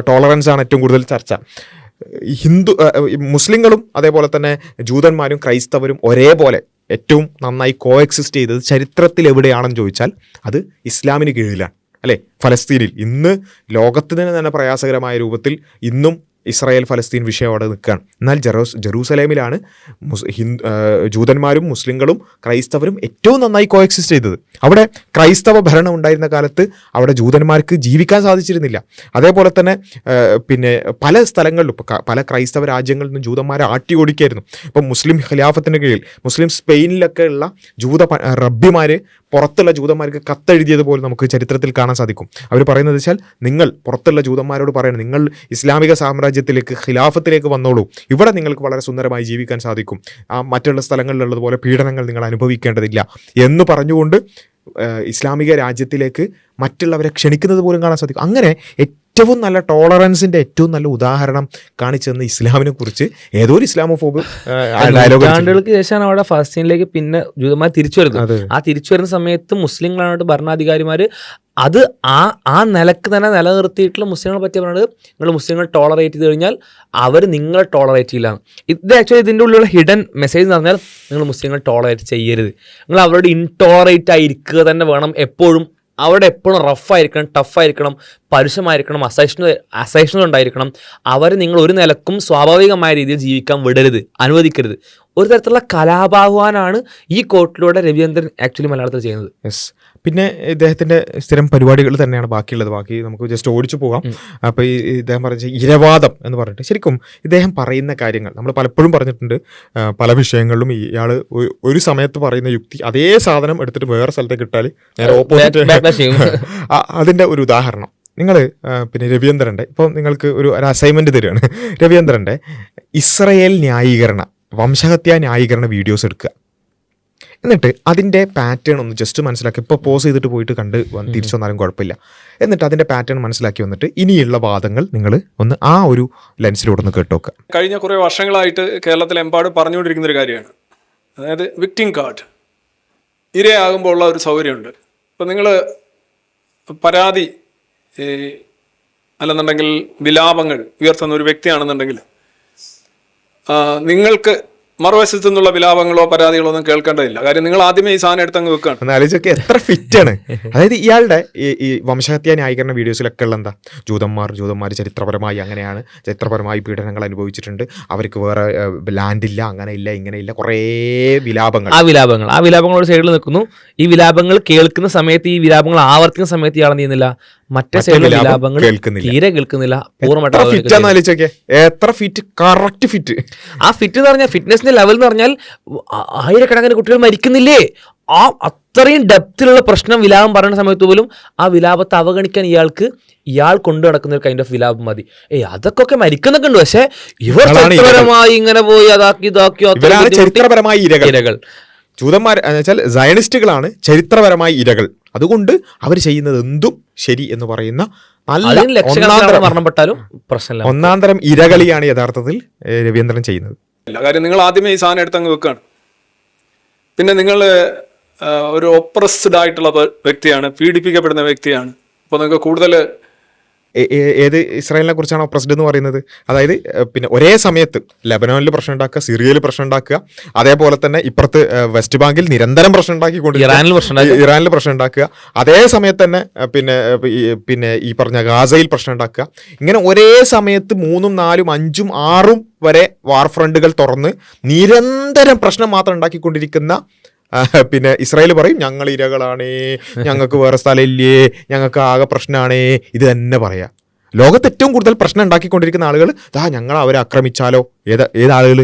ടോളറൻസ് ആണ് ഏറ്റവും കൂടുതൽ ചർച്ച. മുസ്ലിങ്ങളും അതേപോലെ തന്നെ ജൂതന്മാരും ക്രൈസ്തവരും ഒരേപോലെ ഏറ്റവും നന്നായി കോഎക്സിസ്റ്റ് ചെയ്തത് ചരിത്രത്തിൽ എവിടെയാണെന്ന് ചോദിച്ചാൽ അത് ഇസ്ലാമിന് കീഴിലാണ്, അല്ലേ? ഫലസ്തീനിൽ. ഇന്ന് ലോകത്തിന് തന്നെ പ്രയാസകരമായ രൂപത്തിൽ ഇന്നും ഇസ്രായേൽ ഫലസ്തീൻ വിഷയം അവിടെ നിൽക്കുകയാണ്. എന്നാൽ ജെറൂസലേമിലാണ് ജൂതന്മാരും മുസ്ലിങ്ങളും ക്രൈസ്തവരും ഏറ്റവും നന്നായി കോഎക്സിസ്റ്റ് ചെയ്തത്. അവിടെ ക്രൈസ്തവ ഭരണം ഉണ്ടായിരുന്ന കാലത്ത് അവിടെ ജൂതന്മാർക്ക് ജീവിക്കാൻ സാധിച്ചിരുന്നില്ല. അതേപോലെ തന്നെ പിന്നെ പല സ്ഥലങ്ങളിലും പല ക്രൈസ്തവ രാജ്യങ്ങളിൽ നിന്നും ജൂതന്മാരെ ആട്ടി ഓടിക്കായിരുന്നു. ഇപ്പം മുസ്ലിം ഖിലാഫത്തിന് കീഴിൽ മുസ്ലിം സ്പെയിനിലൊക്കെ ഉള്ള റബ്ബിമാർ പുറത്തുള്ള ജൂതന്മാർക്ക് കത്തെഴുതിയതുപോലെ നമുക്ക് ചരിത്രത്തിൽ കാണാൻ സാധിക്കും. അവർ പറയുന്നത് വെച്ചാൽ, നിങ്ങൾ പുറത്തുള്ള ജൂതന്മാരോട് പറയണം, നിങ്ങൾ ഇസ്ലാമിക സാമ്രാജ്യത്തിലേക്ക് ഖിലാഫത്തിലേക്ക് വന്നോളൂ, ഇവിടെ നിങ്ങൾക്ക് വളരെ സുന്ദരമായി ജീവിക്കാൻ സാധിക്കും, മറ്റുള്ള സ്ഥലങ്ങളിലുള്ളതുപോലെ പീഡനങ്ങൾ നിങ്ങൾ അനുഭവിക്കേണ്ടതില്ല എന്ന് പറഞ്ഞുകൊണ്ട് ഇസ്ലാമിക രാജ്യത്തിലേക്ക് മറ്റുള്ളവരെ ക്ഷണിക്കുന്നത് പോലും കാണാൻ സാധിക്കും. അങ്ങനെ ഏറ്റവും നല്ല ടോളറൻസിന്റെ ഏറ്റവും നല്ല ഉദാഹരണം കാണിച്ചെന്ന് ഇസ്ലാമിനെ കുറിച്ച് ഏതോ ഒരു ഇസ്ലാമോഫോബ് നൂറ്റാണ്ടുകൾക്ക് ശേഷമാണ് അവിടെ ഫലസ്തീനിലേക്ക് പിന്നെ ജൂതന്മാർ തിരിച്ചു വരുന്നത്. ആ തിരിച്ചു വരുന്ന സമയത്ത് മുസ്ലിങ്ങളാണ് ഭരണാധികാരിമാർ അത് ആ നിലക്ക് തന്നെ നിലനിർത്തിയിട്ടുള്ള മുസ്ലിങ്ങളെ പറ്റി പറഞ്ഞത്, നിങ്ങൾ മുസ്ലിങ്ങൾ ടോളറേറ്റ് ചെയ്ത് കഴിഞ്ഞാൽ അവർ നിങ്ങളെ ടോളറേറ്റ് ചെയ്യില്ല. ഇത് ആക്ച്വലി ഇതിൻ്റെ ഉള്ളിലുള്ള ഹിഡൻ മെസ്സേജ് എന്ന് പറഞ്ഞാൽ, നിങ്ങൾ മുസ്ലിങ്ങൾ ടോളറേറ്റ് ചെയ്യരുത്, നിങ്ങൾ അവരോട് ഇൻടോളറേറ്റ് ആയിരിക്കുക തന്നെ വേണം എപ്പോഴും. അവിടെ എപ്പോഴും റഫായിരിക്കണം, ടഫായിരിക്കണം, പരുഷമായിരിക്കണം, അസഹിഷ്ണുത ഉണ്ടായിരിക്കണം. അവർ നിങ്ങൾ ഒരു നിലക്കും സ്വാഭാവികമായ രീതിയിൽ ജീവിക്കാൻ വിടരുത്, അനുവദിക്കരുത്. ഒരു തരത്തിലുള്ള കലാപാഹ്വാനാണ് ഈ കോട്ടിലൂടെ രവീന്ദ്രൻ ആക്ച്വലി മലയാളത്തിൽ ചെയ്യുന്നത്. യെസ്. പിന്നെ ഇദ്ദേഹത്തിൻ്റെ സ്ഥിരം പരിപാടികൾ തന്നെയാണ് ബാക്കിയുള്ളത്. ബാക്കി നമുക്ക് ജസ്റ്റ് ഓടിച്ചു പോകാം. അപ്പോൾ ഇദ്ദേഹം പറഞ്ഞ ഇരവാദം എന്ന് പറഞ്ഞിട്ട്, ശരിക്കും ഇദ്ദേഹം പറയുന്ന കാര്യങ്ങൾ നമ്മൾ പലപ്പോഴും പറഞ്ഞിട്ടുണ്ട്. പല വിഷയങ്ങളിലും ഇയാൾ ഒരു സമയത്ത് പറയുന്ന യുക്തി അതേ സാധനം എടുത്തിട്ട് വേറെ സ്ഥലത്തേക്ക് ഇട്ടാൽ നേരെ ഓപ്പോസിറ്റ്. അതിൻ്റെ ഒരു ഉദാഹരണം നിങ്ങൾ പിന്നെ രവീന്ദ്രൻ്റെ, ഇപ്പോൾ നിങ്ങൾക്ക് ഒരു അസൈൻമെൻറ്റ് തരികയാണ്. രവീന്ദ്രൻ്റെ ഇസ്രയേൽ ന്യായീകരണ, വംശഹത്യാ ന്യായീകരണ വീഡിയോസ് എടുക്കുക. എന്നിട്ട് അതിൻ്റെ പാറ്റേൺ ഒന്ന് ജസ്റ്റ് മനസ്സിലാക്കി, ഇപ്പോൾ പോസ് ചെയ്തിട്ട് പോയിട്ട് കണ്ട് തിരിച്ചു വന്നാലും കുഴപ്പമില്ല. എന്നിട്ട് അതിൻ്റെ പാറ്റേൺ മനസ്സിലാക്കി വന്നിട്ട് ഇനിയുള്ള വാദങ്ങൾ നിങ്ങൾ ഒന്ന് ആ ഒരു ലെൻസിലൂടെ ഒന്ന് കേട്ടോക്കുക. കഴിഞ്ഞ കുറേ വർഷങ്ങളായിട്ട് കേരളത്തിലെമ്പാടും പറഞ്ഞുകൊണ്ടിരിക്കുന്ന ഒരു കാര്യമാണ്, അതായത് വിക്ടിം കാർഡ്. ഇരയാകുമ്പോൾ ഉള്ള ഒരു സൗകര്യമുണ്ട്. ഇപ്പം നിങ്ങൾ പരാതി അല്ലെന്നുണ്ടെങ്കിൽ വിലാപങ്ങൾ ഉയർത്തുന്ന ഒരു വ്യക്തിയാണെന്നുണ്ടെങ്കിൽ നിങ്ങൾക്ക് മറുവശത്തു നിന്നുള്ള വിലാപങ്ങളോ പരാതികളോ ഒന്നും കേൾക്കേണ്ടതില്ല. കാര്യം നിങ്ങൾ ആദ്യമേ ഈ സാധനം എടുത്തങ്ങ് വെക്കുകയാണ്. ആലോചിച്ചൊക്കെ എത്ര ഫിറ്റാണ്. അതായത് ഇയാളുടെ ഈ വംശഹത്യാ ന്യായീകരണ വീഡിയോസിലൊക്കെ ഉള്ള എന്താ, ജൂതന്മാർ ചരിത്രപരമായി അങ്ങനെയാണ്, ചരിത്രപരമായി പീഡനങ്ങൾ അനുഭവിച്ചിട്ടുണ്ട്, അവർക്ക് വേറെ ലാൻഡില്ല, അങ്ങനെ ഇല്ല, ഇങ്ങനെ ഇല്ല, കുറേ വിലാപങ്ങൾ. ആ വിലാപങ്ങളോട് സൈഡിൽ നിൽക്കുന്നു. ഈ വിലാപങ്ങൾ കേൾക്കുന്ന സമയത്ത്, ഈ വിലാപങ്ങൾ ആവർത്തിക്കുന്ന സമയത്ത് ഇയാൾ ചെയ്യുന്നില്ല, മറ്റേ സൈഡിലെ വിലാപങ്ങൾ തീരെ കേൾക്കുന്നില്ല. പൂർണ്ണമായിട്ട് എത്ര ഫിറ്റ്, കറക്റ്റ് ഫിറ്റ്. ആ ഫിറ്റ് എന്ന് പറഞ്ഞാൽ, ഫിറ്റ്നസിന്റെ ലെവൽ എന്ന് പറഞ്ഞാൽ ആയിരക്കണക്കിന് കുട്ടികൾ മരിക്കുന്നില്ലേ, ആ അത്രയും ഡെപ്തിലുള്ള പ്രശ്നം വിലാപം പറയുന്ന സമയത്ത് പോലും ആ വിലാപത്തെ അവഗണിക്കാൻ ഇയാൾ കൊണ്ടു നടക്കുന്ന ഒരു കൈൻഡ് ഓഫ് വിലാപം മതി. അതൊക്കെ മരിക്കുന്നൊക്കെ ഉണ്ട്, പക്ഷെ ഇവർ ചരിത്രപരമായി ഇങ്ങനെ പോയി അതാക്കി ചരിത്രപരമായി ഇരകൾ. ജൂതന്മാർ വെച്ചാൽ സയനിസ്റ്റുകളാണ് ചരിത്രപരമായി ഇരകൾ. അതുകൊണ്ട് അവർ ചെയ്യുന്നത് എന്തും ശരി എന്ന് പറയുന്ന മരണപ്പെട്ടാലും പ്രശ്നമില്ല, ഒന്നാന്തരം ഇരകളിയാണ് യഥാർത്ഥത്തിൽ രവീന്ദ്രൻ ചെയ്യുന്നത്. കാര്യം നിങ്ങൾ ആദ്യമേ ഈ സാധനം എടുത്തങ്ങ് വെക്കുകയാണ്. പിന്നെ നിങ്ങൾ ഒരു ഒപ്രസ്ഡ് ആയിട്ടുള്ള വ്യക്തിയാണ്, പീഡിപ്പിക്കപ്പെടുന്ന വ്യക്തിയാണ്. അപ്പോൾ നിങ്ങൾക്ക് കൂടുതൽ ഏത് ഇസ്രായേലിനെ കുറിച്ചാണ് ഒപ്രസ്ഡ് എന്ന് പറയുന്നത്? അതായത് പിന്നെ ഒരേ സമയത്ത് ലെബനോനിൽ പ്രശ്നം ഉണ്ടാക്കുക, സിറിയയിൽ പ്രശ്നം ഉണ്ടാക്കുക, അതേപോലെ തന്നെ ഇപ്പുറത്ത് വെസ്റ്റ് ബാങ്കിൽ നിരന്തരം പ്രശ്നം ഉണ്ടാക്കിക്കൊണ്ടിരിക്കുക, ഇറാനിൽ പ്രശ്നം ഉണ്ടാക്കുക, അതേ സമയത്ത് തന്നെ പിന്നെ ഈ പറഞ്ഞ ഗാസയിൽ പ്രശ്നം ഉണ്ടാക്കുക. ഇങ്ങനെ ഒരേ സമയത്ത് 3, 4, 5, 6 വരെ വാർ ഫ്രണ്ടുകൾ തുറന്ന് നിരന്തരം പ്രശ്നം മാത്രം ഉണ്ടാക്കിക്കൊണ്ടിരിക്കുന്ന പിന്നെ ഇസ്രായേൽ പറയും, ഞങ്ങൾ ഇരകളാണേ, ഞങ്ങൾക്ക് വേറെ സ്ഥലമില്ലേ, ഞങ്ങൾക്ക് ആകെ പ്രശ്നമാണേ, ഇത് തന്നെ പറയാം. ലോകത്ത് ഏറ്റവും കൂടുതൽ പ്രശ്നം ഉണ്ടാക്കിക്കൊണ്ടിരിക്കുന്ന ആളുകൾ ഞങ്ങൾ അവരെ ആക്രമിച്ചാലോ, ഏതാളുകൾ?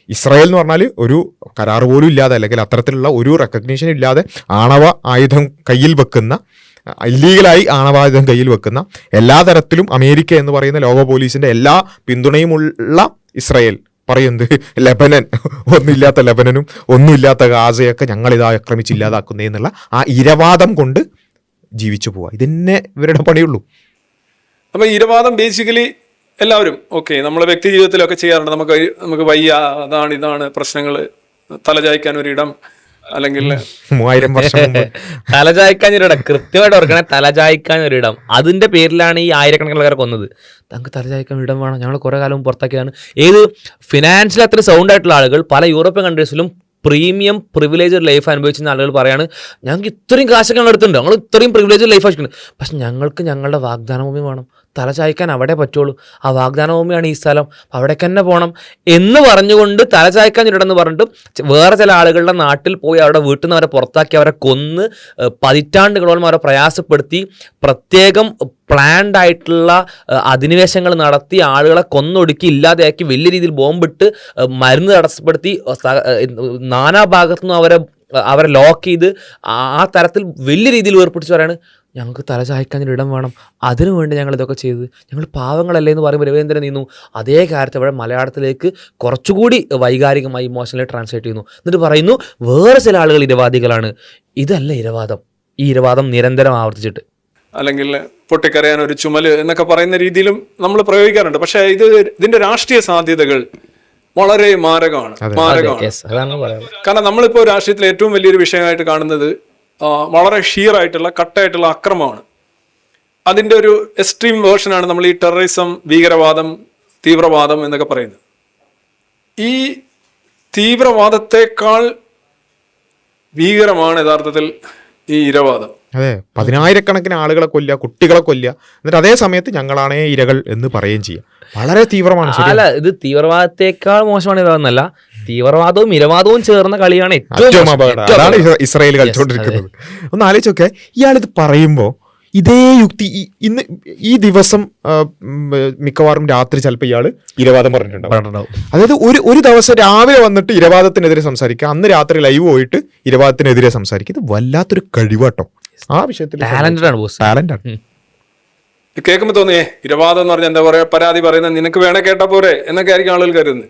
ഇസ്രായേൽ എന്ന് പറഞ്ഞാൽ ഒരു കരാർ പോലും ഇല്ലാതെ, അല്ലെങ്കിൽ അത്തരത്തിലുള്ള ഒരു റെക്കഗ്നീഷൻ ഇല്ലാതെ ആണവ ആയുധം കയ്യിൽ വെക്കുന്ന, ഇല്ലീഗലായി ആണവായുധം കയ്യിൽ വെക്കുന്ന, എല്ലാ തരത്തിലും അമേരിക്ക എന്ന് പറയുന്ന ലോക പോലീസിന്റെ എല്ലാ പിന്തുണയുമുള്ള ഇസ്രായേൽ പറയുന്നത് ലെബനൻ, ഒന്നുമില്ലാത്ത ലെബനനും ഒന്നുമില്ലാത്ത ഗാസയൊക്കെ ഞങ്ങളിതാ ആക്രമിച്ചില്ലാതാക്കുന്നേ എന്നുള്ള ആ ഇരവാദം കൊണ്ട് ജീവിച്ചു പോവുക. ഇതന്നെ ഇവരുടെ പണിയുള്ളൂ. അപ്പം ഇരവാദം ബേസിക്കലി എല്ലാവരും ഓക്കെ നമ്മളെ വ്യക്തി ജീവിതത്തിലൊക്കെ ചെയ്യാറുണ്ട്. നമുക്ക് വയ്യ, ഇതാണ് പ്രശ്നങ്ങൾ, തലചായ്ക്കാൻ ഒരിടം, അല്ലെങ്കിൽ 3000 വർഷം മുമ്പ് തലചായ്ക്കാൻ ഒരിടം, കൃത്യമായിട്ട് ഓർക്കണേ, തലചായ്ക്കാൻ ഒരിടം. അതിന്റെ പേരിലാണ് ഈ ആയിരക്കണക്കിന് ആൾക്കാരെ കൊന്നത്. തങ്ങൾക്ക് തലചായ്ക്കാൻ ഒരിടം വേണം, ഞങ്ങൾ കുറെ കാലം പുറത്താക്കിയതാണ്. ഏത് ഫിനാൻഷ്യൽ അത്ര സൗണ്ട് ആയിട്ടുള്ള ആളുകൾ പല യൂറോപ്യൻ കൺട്രീസിലും പ്രീമിയം പ്രിവിലേജ് ആയിട്ട് അനുഭവിച്ചിരുന്ന ആളുകൾ പറയാണ്, ഞങ്ങൾക്ക് ഇത്രയും കാശൊക്കെ ഞങ്ങൾ എടുത്തിട്ടുണ്ട്, ഞങ്ങൾ ഇത്രയും പ്രിവിലേജ് ലൈഫ് ആയിരിക്കുന്നത്, പക്ഷെ ഞങ്ങൾക്ക് ഞങ്ങളുടെ വാഗ്ദാന ഭൂമി വേണം, തലചായ്ക്കാൻ അവിടെ പറ്റുള്ളൂ, ആ വാഗ്ദാന ഭൂമിയാണ് ഈ സ്ഥലം, അവിടേക്ക് തന്നെ പോകണം എന്ന് പറഞ്ഞുകൊണ്ട് തലചായ്ക്കാൻ ഇടണമെന്ന് പറഞ്ഞിട്ട് വേറെ ചില ആളുകളുടെ നാട്ടിൽ പോയി അവരുടെ വീട്ടിൽ നിന്ന് അവരെ പുറത്താക്കി, അവരെ കൊന്ന് പതിറ്റാണ്ടുകളോളം അവരെ പ്രയാസപ്പെടുത്തി പ്രത്യേകം പ്ലാൻഡ് ആയിട്ടുള്ള അധിനിവേശങ്ങൾ നടത്തി ആളുകളെ കൊന്നൊടുക്കി ഇല്ലാതെയാക്കി വലിയ രീതിയിൽ ബോംബിട്ട് മരുന്ന് തടസ്സപ്പെടുത്തി നാനാഭാഗത്തുനിന്നും അവരെ ലോക്ക് ചെയ്ത് ആ തരത്തിൽ വലിയ രീതിയിൽ വേർപ്പിടിച്ച് പറയാണ്, ഞങ്ങൾക്ക് തലചായ്ക്കാൻ ഇടം വേണം, അതിനുവേണ്ടി ഞങ്ങൾ ഇതൊക്കെ ചെയ്ത്, ഞങ്ങൾ പാവങ്ങളല്ലേ എന്ന് പറയുമ്പോൾ രവീന്ദ്രൻ നീന്നു അതേ കാര്യത്തെ ഇവിടെ മലയാളത്തിലേക്ക് കുറച്ചുകൂടി വൈകാരികമായി ഇമോഷണലി ട്രാൻസ്ലേറ്റ് ചെയ്യുന്നു. എന്നിട്ട് പറയുന്നു വേറെ ചില ആളുകൾ ഇരവാദികളാണ്. ഇതല്ല ഇരവാദം. ഈ ഇരവാദം നിരന്തരം ആവർത്തിച്ചിട്ട് അല്ലെങ്കിൽ പൊട്ടിക്കരയാൻ ഒരു ചുമല് എന്നൊക്കെ പറയുന്ന രീതിയിലും നമ്മൾ പ്രയോഗിക്കാറുണ്ട്. പക്ഷേ ഇതിന്റെ രാഷ്ട്രീയ സാധ്യതകൾ വളരെ മാരകമാണ്. കാരണം നമ്മളിപ്പോൾ രാഷ്ട്രീയത്തിൽ ഏറ്റവും വലിയൊരു വിഷയമായിട്ട് കാണുന്നത് വളരെ ഷീറായിട്ടുള്ള കട്ടായിട്ടുള്ള അക്രമമാണ്. അതിൻ്റെ ഒരു എക്സ്ട്രീം വേർഷനാണ് നമ്മൾ ഈ ടെററിസം, ഭീകരവാദം, തീവ്രവാദം എന്നൊക്കെ പറയുന്നത്. ഈ തീവ്രവാദത്തെക്കാൾ ഭീകരമാണ് യഥാർത്ഥത്തിൽ ഈ ഇരവാദം. അതെ, 10,000-കണക്കിന് ആളുകളെ കൊല്ലുക, കുട്ടികളെ കൊല്ലുക, എന്നിട്ട് അതേ സമയത്ത് ഞങ്ങളാണേ ഇരകൾ എന്ന് പറയുകയും ചെയ്യാം. വളരെ തീവ്രമാണ്. അല്ല, ഇത് തീവ്രവാദത്തെക്കാൾ മോശമാണ് ഇരവാദമല്ല, തീവ്രവാദവും ഇരവാദവും ചേർന്ന കളിയാണ് ഏറ്റവും അപകടം. അതാണ് ഇസ്രായേൽ കളിച്ചുകൊണ്ടിരിക്കുന്നത്. ഒന്ന് ആലോചിച്ചൊക്കെ, ഇയാളിത് പറയുമ്പോൾ ഇതേ യുക്തി ഇന്ന് ഈ ദിവസം മിക്കവാറും രാത്രി ചിലപ്പോൾ ഇയാൾ ഇരവാദം പറഞ്ഞിട്ടുണ്ടാവും. അതായത് ഒരു ദിവസം രാവിലെ വന്നിട്ട് ഇരവാദത്തിനെതിരെ സംസാരിക്കുക, അന്ന് രാത്രി ലൈവ് പോയിട്ട് ഇരവാദത്തിനെതിരെ സംസാരിക്കുക. ഇത് വല്ലാത്തൊരു കഴിവാട്ടോ. ആ വിഷയത്തിൽ ടാലന്റാണ്. കേൾക്കുമ്പോൾ തോന്നിയേ ഇരവാദം എന്ന് പറഞ്ഞാൽ എന്താ പറയുക, പരാതി പറയുന്നത് നിനക്ക് വേണേ കേട്ടാ പോരെ എന്നൊക്കെ ആയിരിക്കും ആളുകൾ കരുതുന്നത്.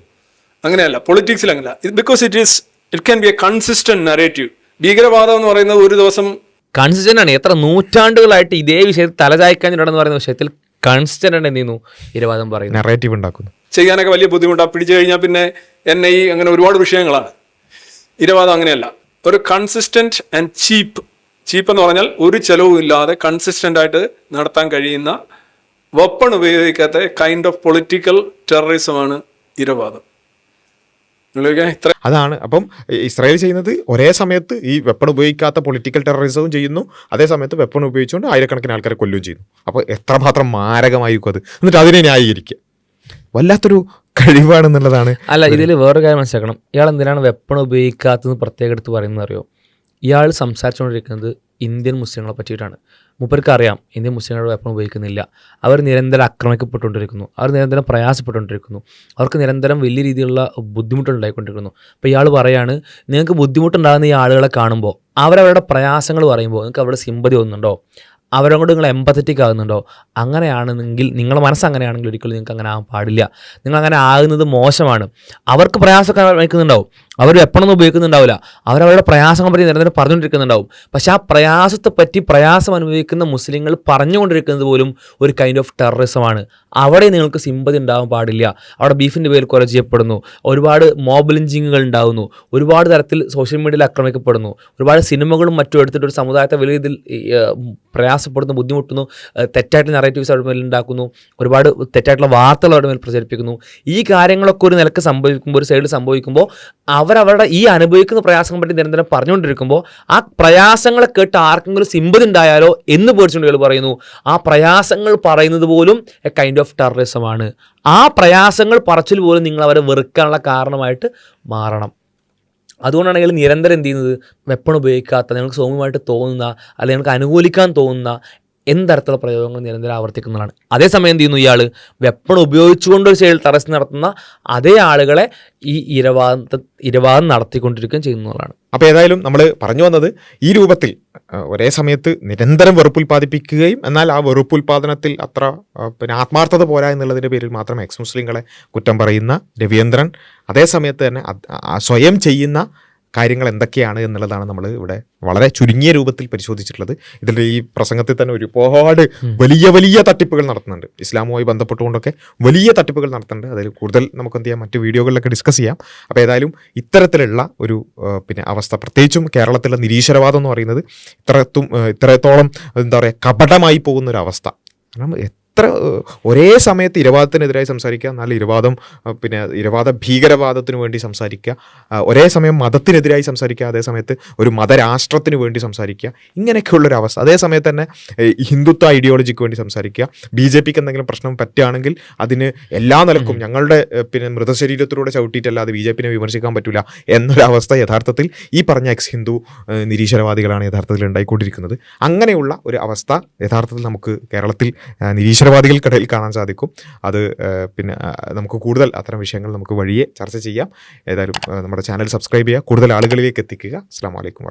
അങ്ങനെയല്ല, പൊളിറ്റിക്സിൽ അങ്ങനെയല്ല. Because it can be A consistent narrative. ഭീകരവാദം എന്ന് പറയുന്നത് ഒരു ദിവസം കൺസിസ്റ്റന്റ് ആണ്. എത്ര നൂറ്റാണ്ടുകളായിട്ട് ഇതേ വിഷയത്തിൽ തലചായ്ക്കാനിടന്ന് പറയുന്ന വിഷയത്തിൽ കൺസിസ്റ്റന്റ് ആണ്. എന്ത് ചെയ്യുന്നു, ഇരവാദം പറയുന്നു, നറേറ്റീവ് ഉണ്ടാക്കുന്നു. ചെയ്യാനൊക്കെ വലിയ ബുദ്ധിമുട്ടാണ്. പിടിച്ചു കഴിഞ്ഞാൽ പിന്നെ NIE അങ്ങനെ ഒരുപാട് വിഷയങ്ങളാണ്. ഇരവാദം അങ്ങനെയല്ല, ഒരു കൺസിസ്റ്റന്റ് ആൻഡ് ചീപ്പ് എന്ന് പറഞ്ഞാൽ ഒരു ചെലവും ഇല്ലാതെ കൺസിസ്റ്റന്റ് ആയിട്ട് നടത്താൻ കഴിയുന്ന, വെപ്പൺ ഉപയോഗിക്കാത്ത കൈൻഡ് ഓഫ് പൊളിറ്റിക്കൽ ടെററിസമാണ് ഇരവാദം. അതാണ്. അപ്പം ഇസ്രായേൽ ചെയ്യുന്നത് ഒരേ സമയത്ത് ഈ വെപ്പൺ ഉപയോഗിക്കാത്ത പൊളിറ്റിക്കൽ ടെററിസവും ചെയ്യുന്നു, അതേ സമയത്ത് വെപ്പൺ ഉപയോഗിച്ചുകൊണ്ട് ആയിരക്കണക്കിന് ആൾക്കാരെ കൊല്ലുകയും ചെയ്യുന്നു. അപ്പോൾ എത്രമാത്രം മാരകമായിരിക്കും അത്. എന്നിട്ട് അതിനെ ന്യായീകരിക്കുക വല്ലാത്തൊരു കഴിവാണെന്നുള്ളതാണ്. അല്ല, ഇതിൽ വേറൊരു കാര്യം മനസ്സിലാക്കണം. ഇയാൾ എന്തിനാണ് വെപ്പൺ ഉപയോഗിക്കാത്തതെന്ന് പ്രത്യേകം എടുത്ത് പറയുന്നത് അറിയോ? ഇയാൾ സംസാരിച്ചുകൊണ്ടിരിക്കുന്നത് ഇന്ത്യൻ മുസ്ലിങ്ങളെ പറ്റിയിട്ടാണ്. മൂപ്പർക്ക് അറിയാം ഇന്ത്യൻ മുസ്ലിങ്ങൾ വെപ്പൺ ഉപയോഗിക്കുന്നില്ല. അവർ നിരന്തരം ആക്രമിക്കപ്പെട്ടുകൊണ്ടിരിക്കുന്നു, അവർ നിരന്തരം പ്രയാസപ്പെട്ടുകൊണ്ടിരിക്കുന്നു, അവർക്ക് നിരന്തരം വലിയ രീതിയിലുള്ള ബുദ്ധിമുട്ടുണ്ടായിക്കൊണ്ടിരിക്കുന്നു. അപ്പോൾ ഇയാൾ പറയാണ്, നിങ്ങൾക്ക് ബുദ്ധിമുട്ടുണ്ടാകുന്ന ഈ ആളുകളെ കാണുമ്പോൾ, അവരവരുടെ പ്രയാസങ്ങൾ പറയുമ്പോൾ നിങ്ങൾക്ക് അവിടെ സിമ്പതി തോന്നുന്നുണ്ടോ, അവരോട് നിങ്ങൾ എമ്പത്തറ്റിക് ആകുന്നുണ്ടോ? അങ്ങനെയാണെങ്കിൽ നിങ്ങളുടെ മനസ്സ് അങ്ങനെയാണെങ്കിൽ ഒരിക്കലും നിങ്ങൾക്ക് അങ്ങനെ ആകാൻ പാടില്ല. നിങ്ങൾ അങ്ങനെ ആകുന്നത് മോശമാണ്. അവർക്ക് പ്രയാസമൊക്കെ വയ്ക്കുന്നുണ്ടാവും, അവർ എപ്പോഴൊന്നും ഉപയോഗിക്കുന്നുണ്ടാവില്ല, അവരവരുടെ പ്രയാസങ്ങൾ പറ്റി നിരന്തരം പറഞ്ഞുകൊണ്ടിരിക്കുന്നുണ്ടാവും. പക്ഷെ ആ പ്രയാസത്തെ പറ്റി പ്രയാസം അനുഭവിക്കുന്ന മുസ്ലിങ്ങൾ പറഞ്ഞുകൊണ്ടിരിക്കുന്നത് പോലും ഒരു കൈൻഡ് ഓഫ് ടെററിസമാണ്. അവിടെ നിങ്ങൾക്ക് സിമ്പതി ഉണ്ടാകാൻ പാടില്ല. അവിടെ ബീഫിൻ്റെ പേരിൽ കൊല ചെയ്യപ്പെടുന്നു, ഒരുപാട് മോബ് ലിഞ്ചിങ്ങുകൾ ഉണ്ടാകുന്നു, ഒരുപാട് തരത്തിൽ സോഷ്യൽ മീഡിയയിൽ ആക്രമിക്കപ്പെടുന്നു, ഒരുപാട് സിനിമകളും മറ്റും എടുത്തിട്ട് ഒരു സമുദായത്തെ വലിയ രീതിയിൽ പ്രയാസപ്പെടുന്നു, ബുദ്ധിമുട്ടുന്നു, തെറ്റായിട്ട് നറേറ്റീവ്സ് അവരുടെ മേൽ ഉണ്ടാക്കുന്നു, ഒരുപാട് തെറ്റായിട്ടുള്ള വാർത്തകൾ അവരുടെ മേൽ പ്രചരിപ്പിക്കുന്നു. ഈ കാര്യങ്ങളൊക്കെ ഒരു നിലക്ക് സംഭവിക്കുമ്പോൾ, ഒരു സൈഡിൽ സംഭവിക്കുമ്പോൾ, അവരവരുടെ ഈ അനുഭവിക്കുന്ന പ്രയാസങ്ങളെ പറ്റി നിരന്തരം പറഞ്ഞുകൊണ്ടിരിക്കുമ്പോൾ ആ പ്രയാസങ്ങളെ കേട്ട് ആർക്കെങ്കിലും സിമ്പതി ഉണ്ടായാലോ എന്ന് പേടിച്ചുകൊണ്ട് പറയുന്നു, ആ പ്രയാസങ്ങൾ പറയുന്നത് പോലും എ കൈൻഡ് ഓഫ് ടെററിസമാണ്. ആ പ്രയാസങ്ങൾ പറച്ചിൽ പോലും നിങ്ങൾ അവരെ വെറുക്കാനുള്ള കാരണമായിട്ട് മാറണം. അതുകൊണ്ടാണ് അയാൾ നിരന്തരം എന്ത് ചെയ്യുന്നത്, വെപ്പൺ ഉപയോഗിക്കാത്ത, നിങ്ങൾക്ക് സൗമ്യമായിട്ട് തോന്നുന്ന അല്ലെങ്കിൽ നിങ്ങൾക്ക് അനുകൂലിക്കാൻ തോന്നുന്ന എന്തരത്തിലുള്ള പ്രയോഗങ്ങൾ നിരന്തരം ആവർത്തിക്കുന്നതാണ്. അതേസമയം എന്ത് ചെയ്യുന്നു, ഇയാൾ വെപ്പൺ ഉപയോഗിച്ചുകൊണ്ട് ഒരു സൈഡിൽ ടെററിസം നടത്തുന്ന അതേ ആളുകളെ ഈ ഇരവാദം നടത്തിക്കൊണ്ടിരിക്കുകയും ചെയ്യുന്നതാണ്. അപ്പോൾ ഏതായാലും നമ്മൾ പറഞ്ഞു വന്നത് ഈ രൂപത്തിൽ ഒരേ സമയത്ത് നിരന്തരം വെറുപ്പുൽപ്പാദിപ്പിക്കുകയും എന്നാൽ ആ വെറുപ്പുൽപാദനത്തിൽ അത്ര ആത്മാർത്ഥത പോരാ എന്നുള്ളതിൻ്റെ പേരിൽ മാത്രം എക്സ് മുസ്ലിങ്ങളെ കുറ്റം പറയുന്ന രവീന്ദ്രൻ, അതേ സമയത്ത് തന്നെ സ്വയം ചെയ്യുന്ന കാര്യങ്ങൾ എന്തൊക്കെയാണ് എന്നുള്ളതാണ് നമ്മൾ ഇവിടെ വളരെ ചുരുങ്ങിയ രൂപത്തിൽ പരിശോധിച്ചിട്ടുള്ളത്. ഇതിൻ്റെ ഈ പ്രസംഗത്തിൽ തന്നെ ഒരുപാട് വലിയ വലിയ തട്ടിപ്പുകൾ നടത്തുന്നുണ്ട്, ഇസ്ലാമുമായി ബന്ധപ്പെട്ടുകൊണ്ടൊക്കെ വലിയ തട്ടിപ്പുകൾ നടത്തുന്നുണ്ട്. അതിൽ കൂടുതൽ നമുക്ക് എന്ത് ചെയ്യാം, മറ്റു വീഡിയോകളിലൊക്കെ ഡിസ്കസ് ചെയ്യാം. അപ്പോൾ ഏതായാലും ഇത്തരത്തിലുള്ള ഒരു പിന്നെ അവസ്ഥ, പ്രത്യേകിച്ചും കേരളത്തിലെ നിരീശ്വരവാദം എന്ന് പറയുന്നത് ഇത്രത്തോളം എന്താ പറയുക കപടമായി പോകുന്നൊരവസ്ഥ. കാരണം എത്ര ഒരേ സമയത്ത് ഇരവാദത്തിനെതിരായി സംസാരിക്കുക, എന്നാൽ ഇരവാദ ഭീകരവാദത്തിന് വേണ്ടി സംസാരിക്കുക, ഒരേ സമയം മതത്തിനെതിരായി സംസാരിക്കുക, അതേ സമയത്ത് ഒരു മതരാഷ്ട്രത്തിന് വേണ്ടി സംസാരിക്കുക, ഇങ്ങനെയൊക്കെയുള്ളൊരവസ്ഥ. അതേ സമയത്ത് തന്നെ ഹിന്ദുത്വ ഐഡിയോളജിക്ക് വേണ്ടി സംസാരിക്കുക, BJPക്ക് എന്തെങ്കിലും പ്രശ്നം പറ്റുകയാണെങ്കിൽ അതിന് എല്ലാ നിലക്കും ഞങ്ങളുടെ മൃതശരീരത്തിലൂടെ ചവിട്ടിയിട്ടല്ലാതെ BJPനെ വിമർശിക്കാൻ പറ്റില്ല എന്നൊരവസ്ഥ യഥാർത്ഥത്തിൽ ഈ പറഞ്ഞ ഹിന്ദു നിരീശ്വരവാദികളാണ് യഥാർത്ഥത്തിൽ ഉണ്ടായിക്കൊണ്ടിരിക്കുന്നത്. അങ്ങനെയുള്ള ഒരു അവസ്ഥ യഥാർത്ഥത്തിൽ നമുക്ക് കേരളത്തിൽ നിരീശ്വരവാദികൾക്കിടയിൽ കാണാൻ സാധിക്കും. അത് നമുക്ക് കൂടുതൽ അത്തരം വിഷയങ്ങൾ നമുക്ക് വഴിയെ ചർച്ച ചെയ്യാം. ഏതായാലും നമ്മുടെ ചാനൽ സബ്സ്ക്രൈബ് ചെയ്യുക, കൂടുതൽ ആളുകളിലേക്ക് എത്തിക്കുക. അസ്സലാമു അലൈക്കും.